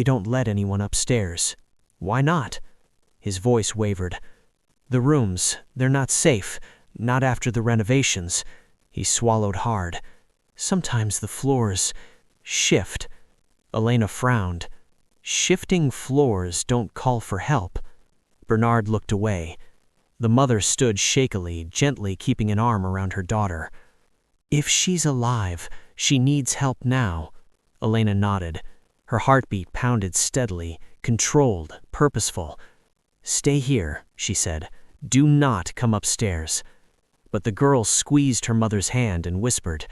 don't let anyone upstairs." "Why not?" His voice wavered. "The rooms, they're not safe, not after the renovations." He swallowed hard. "Sometimes the floors shift." Elena frowned. "Shifting floors don't call for help." Bernard looked away. The mother stood shakily, gently keeping an arm around her daughter. "If she's alive, she needs help now." Elena nodded. Her heartbeat pounded steadily, controlled, purposeful. "Stay here," she said. "Do not come upstairs." But the girl squeezed her mother's hand and whispered,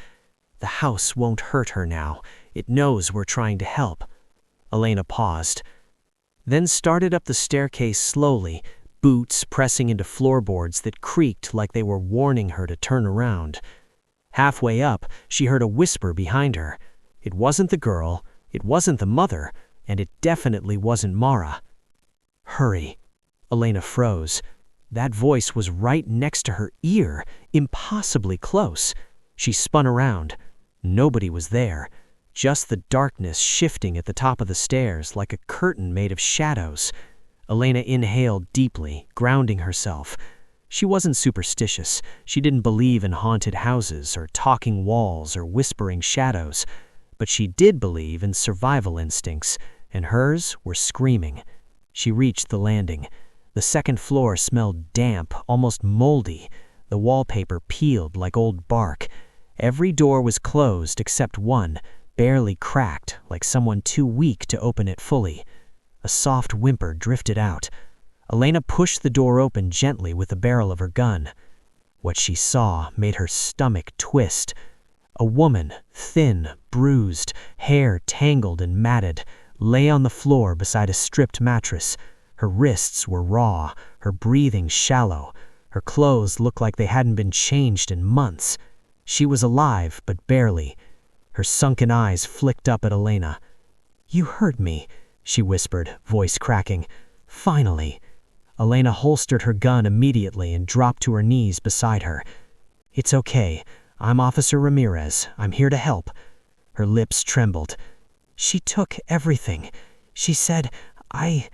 "The house won't hurt her now. It knows we're trying to help." Elena paused, then started up the staircase slowly, boots pressing into floorboards that creaked like they were warning her to turn around. Halfway up, she heard a whisper behind her. It wasn't the girl, it wasn't the mother, and it definitely wasn't Mara. "Hurry." Elena froze. That voice was right next to her ear, impossibly close. She spun around. Nobody was there. Just the darkness shifting at the top of the stairs like a curtain made of shadows. Elena inhaled deeply, grounding herself. She wasn't superstitious. She didn't believe in haunted houses or talking walls or whispering shadows. But she did believe in survival instincts, and hers were screaming. She reached the landing. The second floor smelled damp, almost moldy. The wallpaper peeled like old bark. Every door was closed except one, barely cracked, like someone too weak to open it fully. A soft whimper drifted out. Elena pushed the door open gently with the barrel of her gun. What she saw made her stomach twist. A woman, thin, bruised, hair tangled and matted, lay on the floor beside a stripped mattress. Her wrists were raw, her breathing shallow. Her clothes looked like they hadn't been changed in months. She was alive, but barely. Her sunken eyes flicked up at Elena. "You hurt me," she whispered, voice cracking. "Finally." Elena holstered her gun immediately and dropped to her knees beside her. "It's okay. I'm Officer Ramirez. I'm here to help." Her lips trembled. "She took everything. She said, I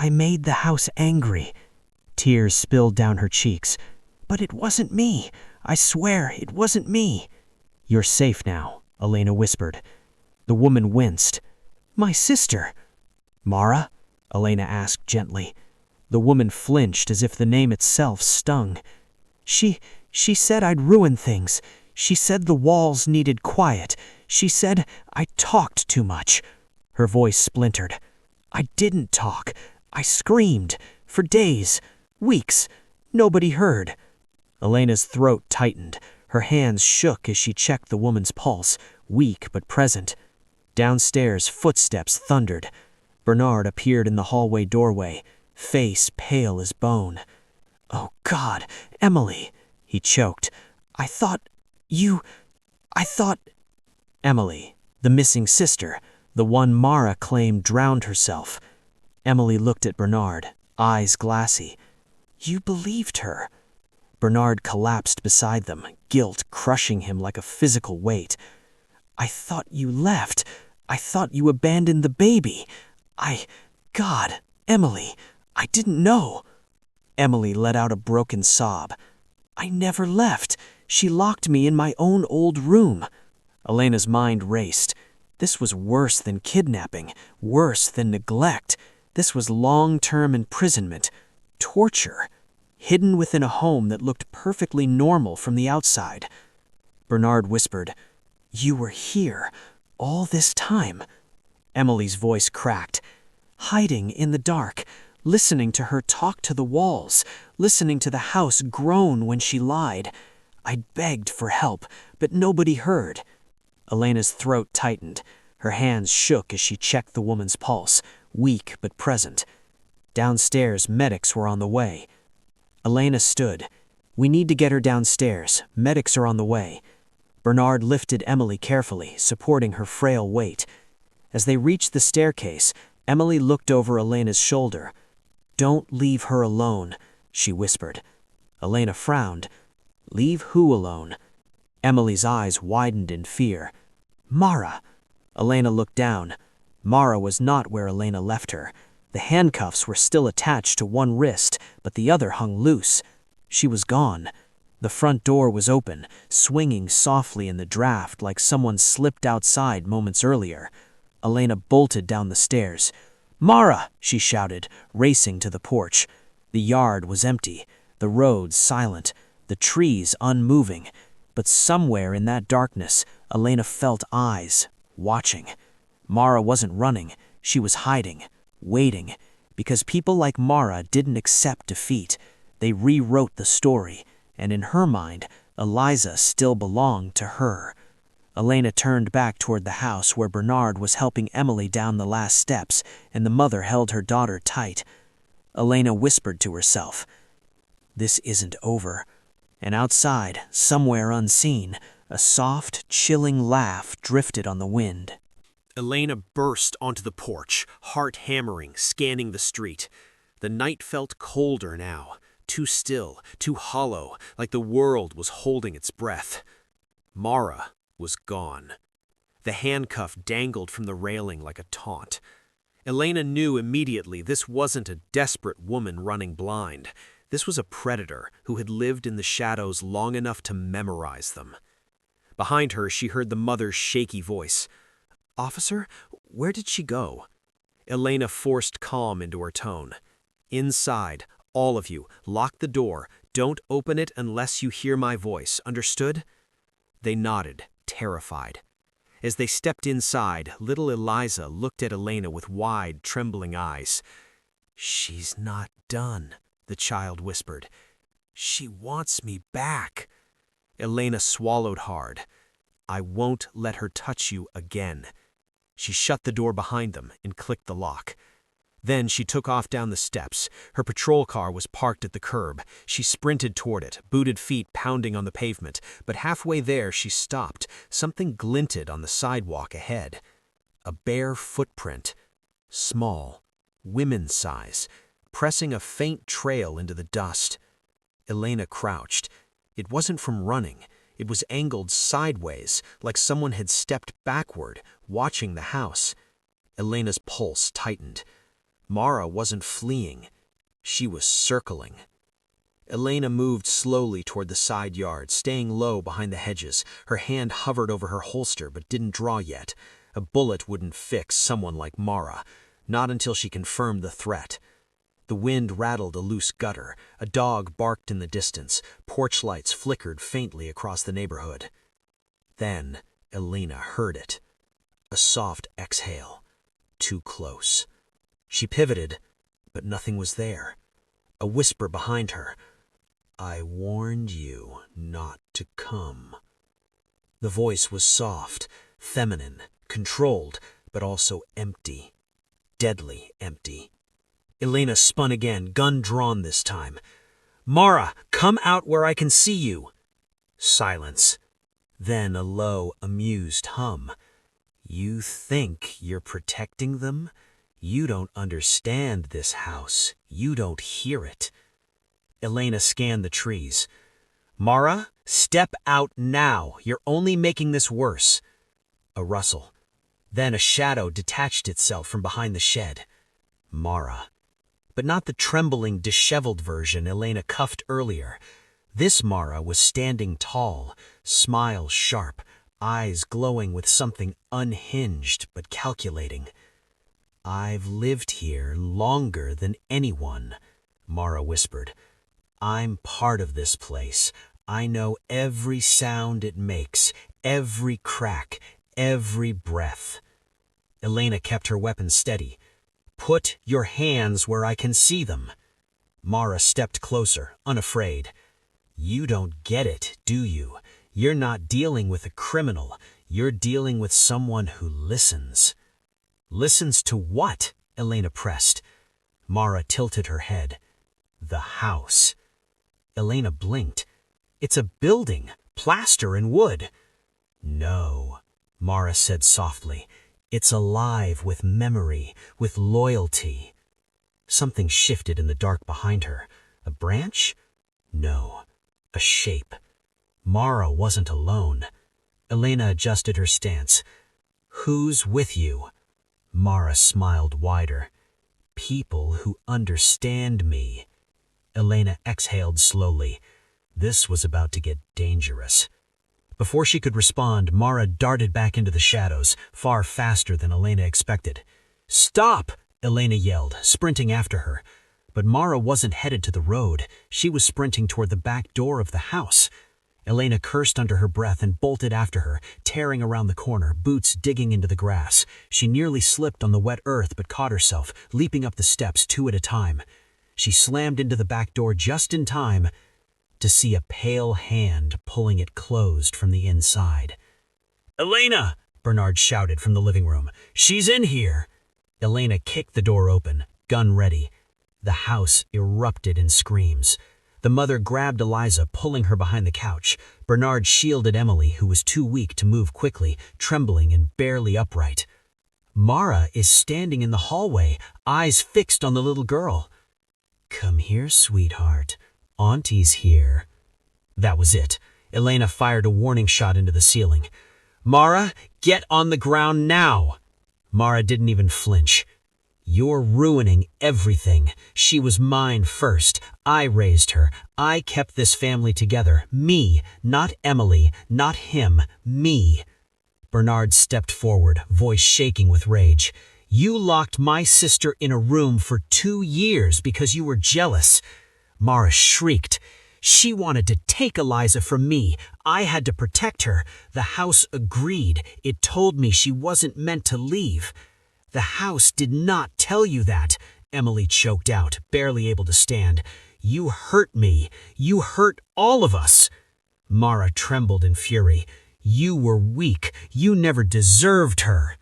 made the house angry." Tears spilled down her cheeks. "But it wasn't me. I swear it wasn't me." "You're safe now," Elena whispered. The woman winced. "My sister." "Mara?" Elena asked gently. The woman flinched as if the name itself stung. She said I'd ruin things. She said the walls needed quiet. She said I talked too much." Her voice splintered. "I didn't talk. I screamed. For days. Weeks. Nobody heard." Elena's throat tightened. Her hands shook as she checked the woman's pulse, weak but present. Downstairs, footsteps thundered. Bernard appeared in the hallway doorway, face pale as bone. "Oh God, Emily," he choked. I thought... Emily, the missing sister, the one Mara claimed drowned herself. Emily looked at Bernard, eyes glassy. "You believed her." Bernard collapsed beside them, guilt crushing him like a physical weight. "I thought you left. I thought you abandoned the baby. God, Emily, I didn't know." Emily let out a broken sob. "I never left. She locked me in my own old room." Elena's mind raced. This was worse than kidnapping, worse than neglect. This was long-term imprisonment, torture, hidden within a home that looked perfectly normal from the outside. Bernard whispered, "You were here all this time." Emily's voice cracked. Hiding in the dark, listening to her talk to the walls, listening to the house groan when she lied. I begged for help, but nobody heard. Elena's throat tightened. Her hands shook as she checked the woman's pulse, weak but present. Downstairs, medics were on the way. Elena stood. "We need to get her downstairs. Medics are on the way." Bernard lifted Emily carefully, supporting her frail weight. As they reached the staircase, Emily looked over Elena's shoulder. "Don't leave her alone," she whispered. Elena frowned. "Leave who alone?" Emily's eyes widened in fear. "Mara." Elena looked down. Mara was not where Elena left her. The handcuffs were still attached to one wrist, but the other hung loose. She was gone. The front door was open, swinging softly in the draft like someone slipped outside moments earlier. Elena bolted down the stairs. "Mara!" she shouted, racing to the porch. The yard was empty, the road silent, the trees unmoving. But somewhere in that darkness, Elena felt eyes, watching. Mara wasn't running, she was hiding, waiting. Because people like Mara didn't accept defeat. They rewrote the story, and in her mind, Eliza still belonged to her. Elena turned back toward the house where Bernard was helping Emily down the last steps, and the mother held her daughter tight. Elena whispered to herself, "This isn't over." And outside, somewhere unseen, a soft, chilling laugh drifted on the wind. Elena burst onto the porch, heart hammering, scanning the street. The night felt colder now, too still, too hollow, like the world was holding its breath. Mara was gone. The handcuff dangled from the railing like a taunt. Elena knew immediately this wasn't a desperate woman running blind. This was a predator who had lived in the shadows long enough to memorize them. Behind her, she heard the mother's shaky voice. "Officer, where did she go?" Elena forced calm into her tone. "Inside, all of you, lock the door. Don't open it unless you hear my voice. Understood?" They nodded, terrified. As they stepped inside, little Eliza looked at Elena with wide, trembling eyes. "She's not done," the child whispered. "She wants me back." Elena swallowed hard. "I won't let her touch you again." She shut the door behind them and clicked the lock. Then she took off down the steps. Her patrol car was parked at the curb. She sprinted toward it, booted feet pounding on the pavement. But halfway there she stopped. Something glinted on the sidewalk ahead. A bare footprint. Small, women's size, pressing a faint trail into the dust. Elena crouched. It wasn't from running. It was angled sideways, like someone had stepped backward, watching the house. Elena's pulse tightened. Mara wasn't fleeing. She was circling. Elena moved slowly toward the side yard, staying low behind the hedges. Her hand hovered over her holster but didn't draw yet. A bullet wouldn't fix someone like Mara, not until she confirmed the threat. The wind rattled a loose gutter. A dog barked in the distance. Porch lights flickered faintly across the neighborhood. Then Elena heard it. A soft exhale. Too close. She pivoted, but nothing was there. A whisper behind her. "I warned you not to come." The voice was soft, feminine, controlled, but also empty. Deadly empty. Elena spun again, gun drawn this time. "Mara, come out where I can see you." Silence. Then a low, amused hum. "You think you're protecting them? You don't understand this house. You don't hear it." Elena scanned the trees. "Mara, step out now. You're only making this worse." A rustle. Then a shadow detached itself from behind the shed. Mara. But not the trembling, disheveled version Elena cuffed earlier. This Mara was standing tall, smile sharp, eyes glowing with something unhinged but calculating. "I've lived here longer than anyone," Mara whispered. "I'm part of this place. I know every sound it makes, every crack, every breath." Elena kept her weapon steady. "Put your hands where I can see them." Mara stepped closer, unafraid. "You don't get it, do you? You're not dealing with a criminal. You're dealing with someone who listens." "Listens to what?" Elena pressed. Mara tilted her head. "The house." Elena blinked. "It's a building, plaster and wood." "No," Mara said softly. "It's alive with memory, with loyalty." Something shifted in the dark behind her. A branch? No, a shape. Mara wasn't alone. Elena adjusted her stance. "Who's with you?" Mara smiled wider. "People who understand me." Elena exhaled slowly. This was about to get dangerous. Before she could respond, Mara darted back into the shadows, far faster than Elena expected. "Stop!" Elena yelled, sprinting after her. But Mara wasn't headed to the road. She was sprinting toward the back door of the house. Elena cursed under her breath and bolted after her, tearing around the corner, boots digging into the grass. She nearly slipped on the wet earth but caught herself, leaping up the steps 2 at a time. She slammed into the back door just in time to see a pale hand pulling it closed from the inside. "Elena!" Bernard shouted from the living room. "She's in here!" Elena kicked the door open, gun ready. The house erupted in screams. The mother grabbed Eliza, pulling her behind the couch. Bernard shielded Emily, who was too weak to move quickly, trembling and barely upright. Mara is standing in the hallway, eyes fixed on the little girl. "Come here, sweetheart. Auntie's here." That was it. Elena fired a warning shot into the ceiling. "Mara, get on the ground now!" Mara didn't even flinch. "You're ruining everything. She was mine first. I raised her. I kept this family together. Me, not Emily, not him, me." Bernard stepped forward, voice shaking with rage. "You locked my sister in a room for 2 years because you were jealous." Mara shrieked. "She wanted to take Eliza from me. I had to protect her. The house agreed. It told me she wasn't meant to leave." "The house did not tell you that," Emily choked out, barely able to stand. "You hurt me. You hurt all of us." Mara trembled in fury. "You were weak. You never deserved her."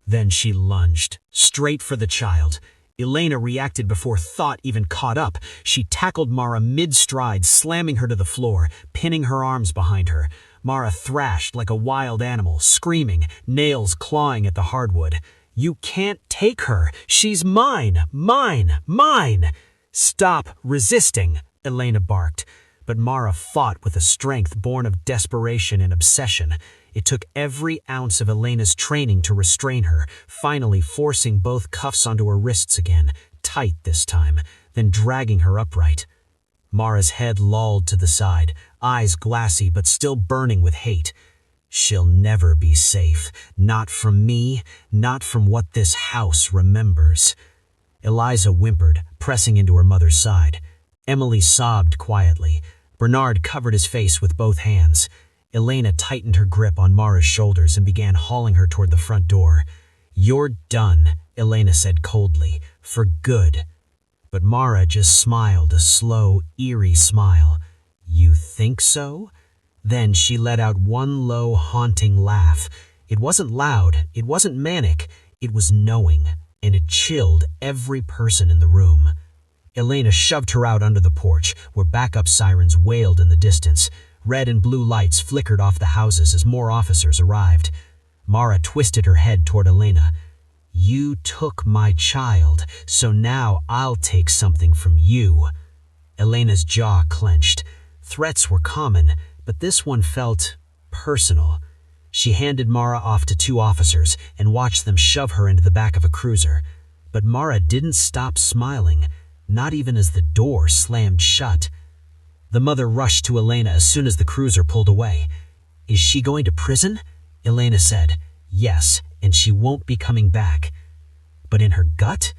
Then she lunged, straight for the child. Elena reacted before thought even caught up. She tackled Mara mid-stride, slamming her to the floor, pinning her arms behind her. Mara thrashed like a wild animal, screaming, nails clawing at the hardwood. "You can't take her. She's mine, mine, mine." "Stop resisting," Elena barked. But Mara fought with a strength born of desperation and obsession. It took every ounce of Elena's training to restrain her, finally forcing both cuffs onto her wrists again, tight this time, then dragging her upright. Mara's head lolled to the side, eyes glassy but still burning with hate. "She'll never be safe. Not from me, not from what this house remembers." Eliza whimpered, pressing into her mother's side. Emily sobbed quietly. Bernard covered his face with both hands. Elena tightened her grip on Mara's shoulders and began hauling her toward the front door. "You're done," Elena said coldly, "for good." But Mara just smiled, a slow, eerie smile. "You think so?" Then she let out one low, haunting laugh. It wasn't loud, it wasn't manic, it was knowing, and it chilled every person in the room. Elena shoved her out under the porch, where backup sirens wailed in the distance. Red and blue lights flickered off the houses as more officers arrived. Mara twisted her head toward Elena. "You took my child, so now I'll take something from you." Elena's jaw clenched. Threats were common, but this one felt personal. She handed Mara off to 2 officers and watched them shove her into the back of a cruiser. But Mara didn't stop smiling, not even as the door slammed shut. The mother rushed to Elena as soon as the cruiser pulled away. "Is she going to prison?" Elena said, "Yes, and she won't be coming back." But in her gut,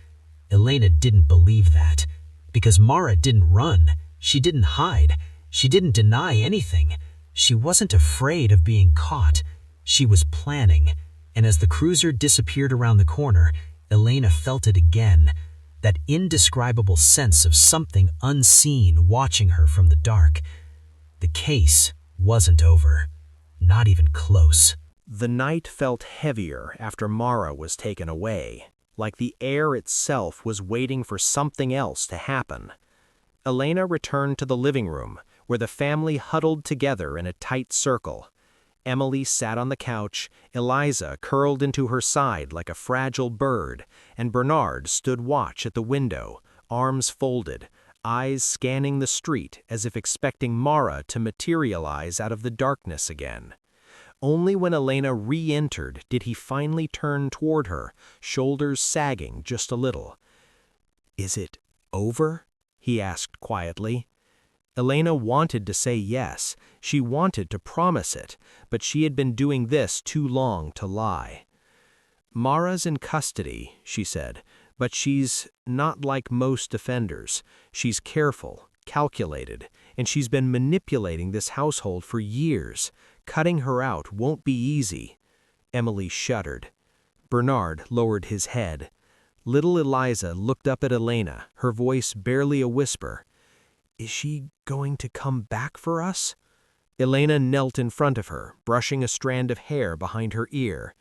Elena didn't believe that. Because Mara didn't run, she didn't hide, she didn't deny anything. She wasn't afraid of being caught. She was planning. And as the cruiser disappeared around the corner, Elena felt it again. That indescribable sense of something unseen watching her from the dark. The case wasn't over. Not even close. The night felt heavier after Mara was taken away, like the air itself was waiting for something else to happen. Elena returned to the living room, where the family huddled together in a tight circle. Emily sat on the couch, Eliza curled into her side like a fragile bird, and Bernard stood watch at the window, arms folded, eyes scanning the street as if expecting Mara to materialize out of the darkness again. Only when Elena re-entered did he finally turn toward her, shoulders sagging just a little. "Is it over?" he asked quietly. Elena wanted to say yes, she wanted to promise it, but she had been doing this too long to lie. "Mara's in custody," she said, "but she's not like most offenders. She's careful, calculated, and she's been manipulating this household for years. Cutting her out won't be easy." Emily shuddered. Bernard lowered his head. Little Eliza looked up at Elena, her voice barely a whisper. "Is she going to come back for us?" Elena knelt in front of her, brushing a strand of hair behind her ear.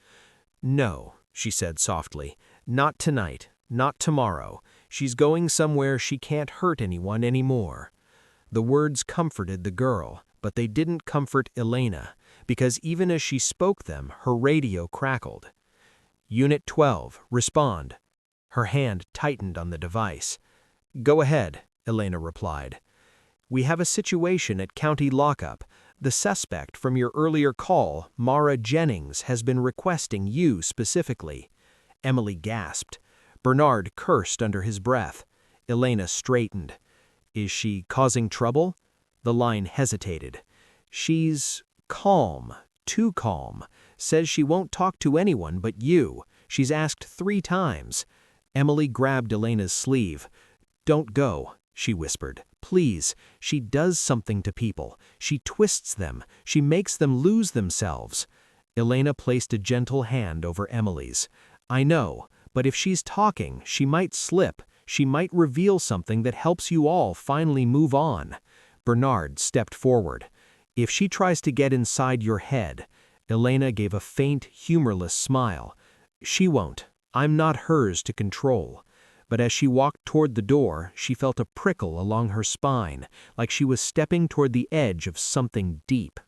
"No," she said softly, "not tonight, not tomorrow. She's going somewhere she can't hurt anyone anymore." The words comforted the girl, but they didn't comfort Elena, because even as she spoke them, her radio crackled. "Unit 12, respond." Her hand tightened on the device. "Go ahead," Elena replied. "We have a situation at County Lockup. The suspect from your earlier call, Mara Jennings, has been requesting you specifically." Emily gasped. Bernard cursed under his breath. Elena straightened. "Is she causing trouble?" The line hesitated. "She's calm, too calm. Says she won't talk to anyone but you. She's asked 3 times. Emily grabbed Elena's sleeve. "Don't go," she whispered. "Please, she does something to people. She twists them. She makes them lose themselves." Elena placed a gentle hand over Emily's. "I know, but if she's talking, she might slip. She might reveal something that helps you all finally move on." Bernard stepped forward. "If she tries to get inside your head," Elena gave a faint, humorless smile. "She won't. I'm not hers to control." But as she walked toward the door, she felt a prickle along her spine, like she was stepping toward the edge of something deep.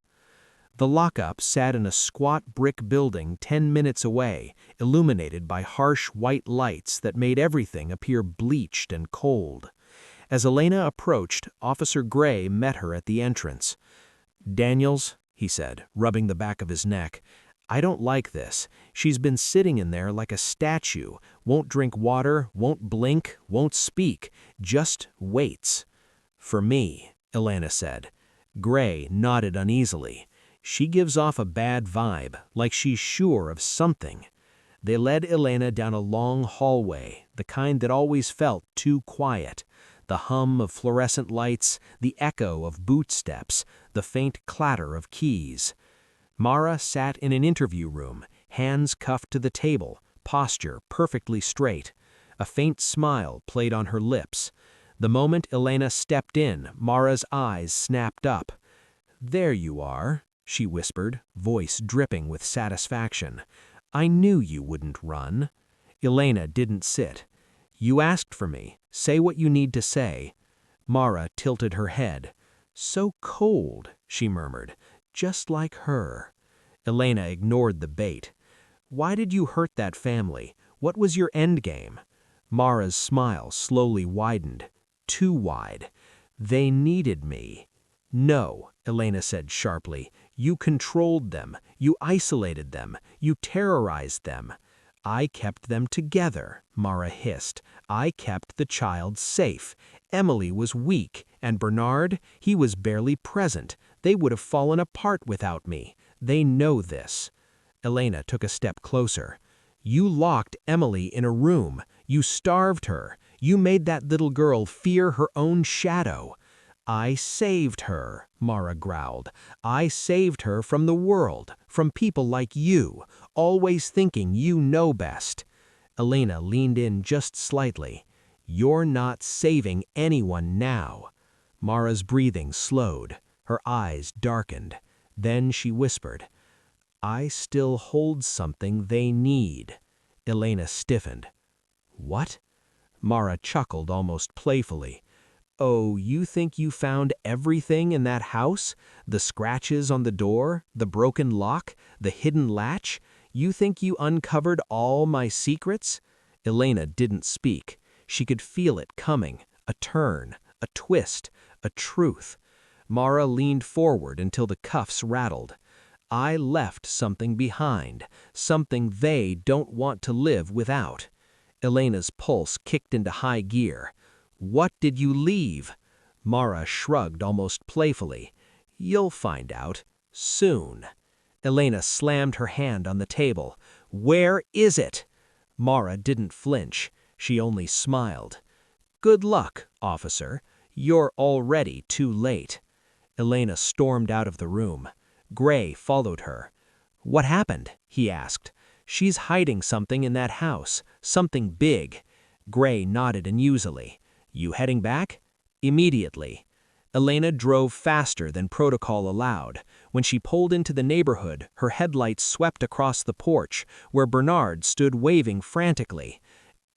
The lockup sat in a squat brick building 10 minutes away, illuminated by harsh white lights that made everything appear bleached and cold. As Elena approached, Officer Gray met her at the entrance. "Daniels," he said, rubbing the back of his neck, "I don't like this. She's been sitting in there like a statue, won't drink water, won't blink, won't speak, just waits." "For me," Elena said. Gray nodded uneasily. "She gives off a bad vibe, like she's sure of something." They led Elena down a long hallway, the kind that always felt too quiet. The hum of fluorescent lights, the echo of boot steps, the faint clatter of keys. Mara sat in an interview room, hands cuffed to the table, posture perfectly straight. A faint smile played on her lips. The moment Elena stepped in, Mara's eyes snapped up. "There you are," she whispered, voice dripping with satisfaction. "I knew you wouldn't run." Elena didn't sit. "You asked for me. Say what you need to say." Mara tilted her head. "So cold," she murmured. "Just like her." Elena ignored the bait. "Why did you hurt that family? What was your endgame?" Mara's smile slowly widened. Too wide. "They needed me." "No," Elena said sharply. "You controlled them. You isolated them. You terrorized them." "I kept them together," Mara hissed. "I kept the child safe. Emily was weak, and Bernard, he was barely present. They would have fallen apart without me. They know this." Elena took a step closer. "You locked Emily in a room. You starved her. You made that little girl fear her own shadow." "I saved her," Mara growled. "I saved her from the world, from people like you, always thinking you know best." Elena leaned in just slightly. "You're not saving anyone now." Mara's breathing slowed. Her eyes darkened. Then she whispered, "I still hold something they need." Elena stiffened. "What?" Mara chuckled almost playfully. "Oh, you think you found everything in that house? The scratches on the door, the broken lock, the hidden latch? You think you uncovered all my secrets?" Elena didn't speak. She could feel it coming, a turn, a twist, a truth. Mara leaned forward until the cuffs rattled. "I left something behind, something they don't want to live without." Elena's pulse kicked into high gear. "What did you leave?" Mara shrugged almost playfully. "You'll find out. Soon." Elena slammed her hand on the table. "Where is it?" Mara didn't flinch. She only smiled. "Good luck, officer. You're already too late." Elena stormed out of the room. Gray followed her. "What happened?" he asked. "She's hiding something in that house, something big." Gray nodded uneasily. "You heading back?" "Immediately." Elena drove faster than protocol allowed. When she pulled into the neighborhood, her headlights swept across the porch, where Bernard stood waving frantically.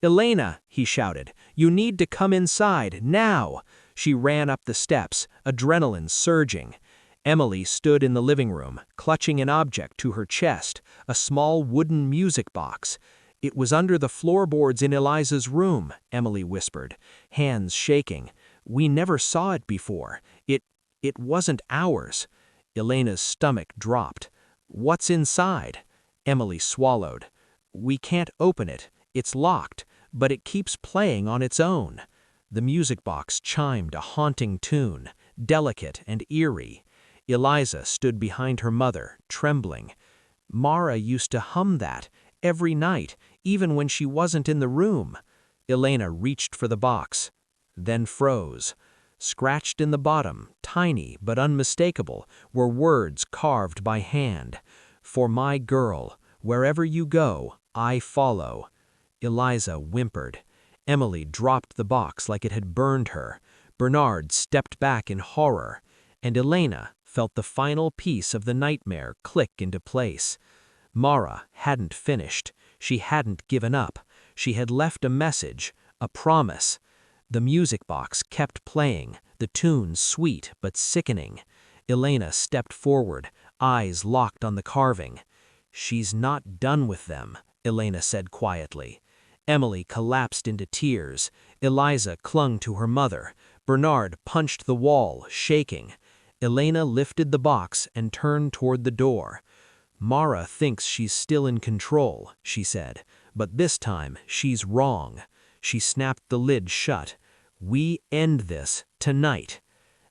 "Elena," he shouted, "you need to come inside, now!" She ran up the steps, adrenaline surging. Emily stood in the living room, clutching an object to her chest, a small wooden music box. "It was under the floorboards in Eliza's room," Emily whispered, hands shaking. "We never saw it before. It wasn't ours." Elena's stomach dropped. "What's inside?" Emily swallowed. "We can't open it. It's locked, but it keeps playing on its own." The music box chimed a haunting tune, delicate and eerie. Eliza stood behind her mother, trembling. "Mara used to hum that every night, even when she wasn't in the room." Elena reached for the box, then froze. Scratched in the bottom, tiny but unmistakable, were words carved by hand. "For my girl, wherever you go, I follow." Eliza whimpered. Emily dropped the box like it had burned her. Bernard stepped back in horror, and Elena felt the final piece of the nightmare click into place. Mara hadn't finished. She hadn't given up. She had left a message, a promise. The music box kept playing, the tune sweet but sickening. Elena stepped forward, eyes locked on the carving. "She's not done with them," Elena said quietly. Emily collapsed into tears. Eliza clung to her mother. Bernard punched the wall, shaking. Elena lifted the box and turned toward the door. "Mara thinks she's still in control," she said, "but this time she's wrong." She snapped the lid shut. "We end this tonight."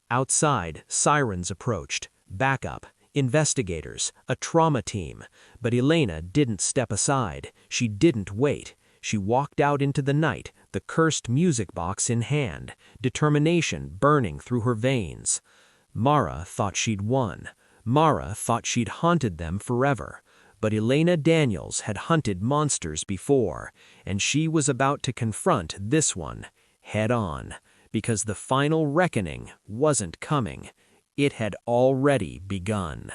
Outside, sirens approached. Backup, investigators, a trauma team. But Elena didn't step aside. She didn't wait. She walked out into the night, the cursed music box in hand, determination burning through her veins. Mara thought she'd won. Mara thought she'd haunted them forever. But Elena Daniels had hunted monsters before, and she was about to confront this one head on, because the final reckoning wasn't coming. It had already begun.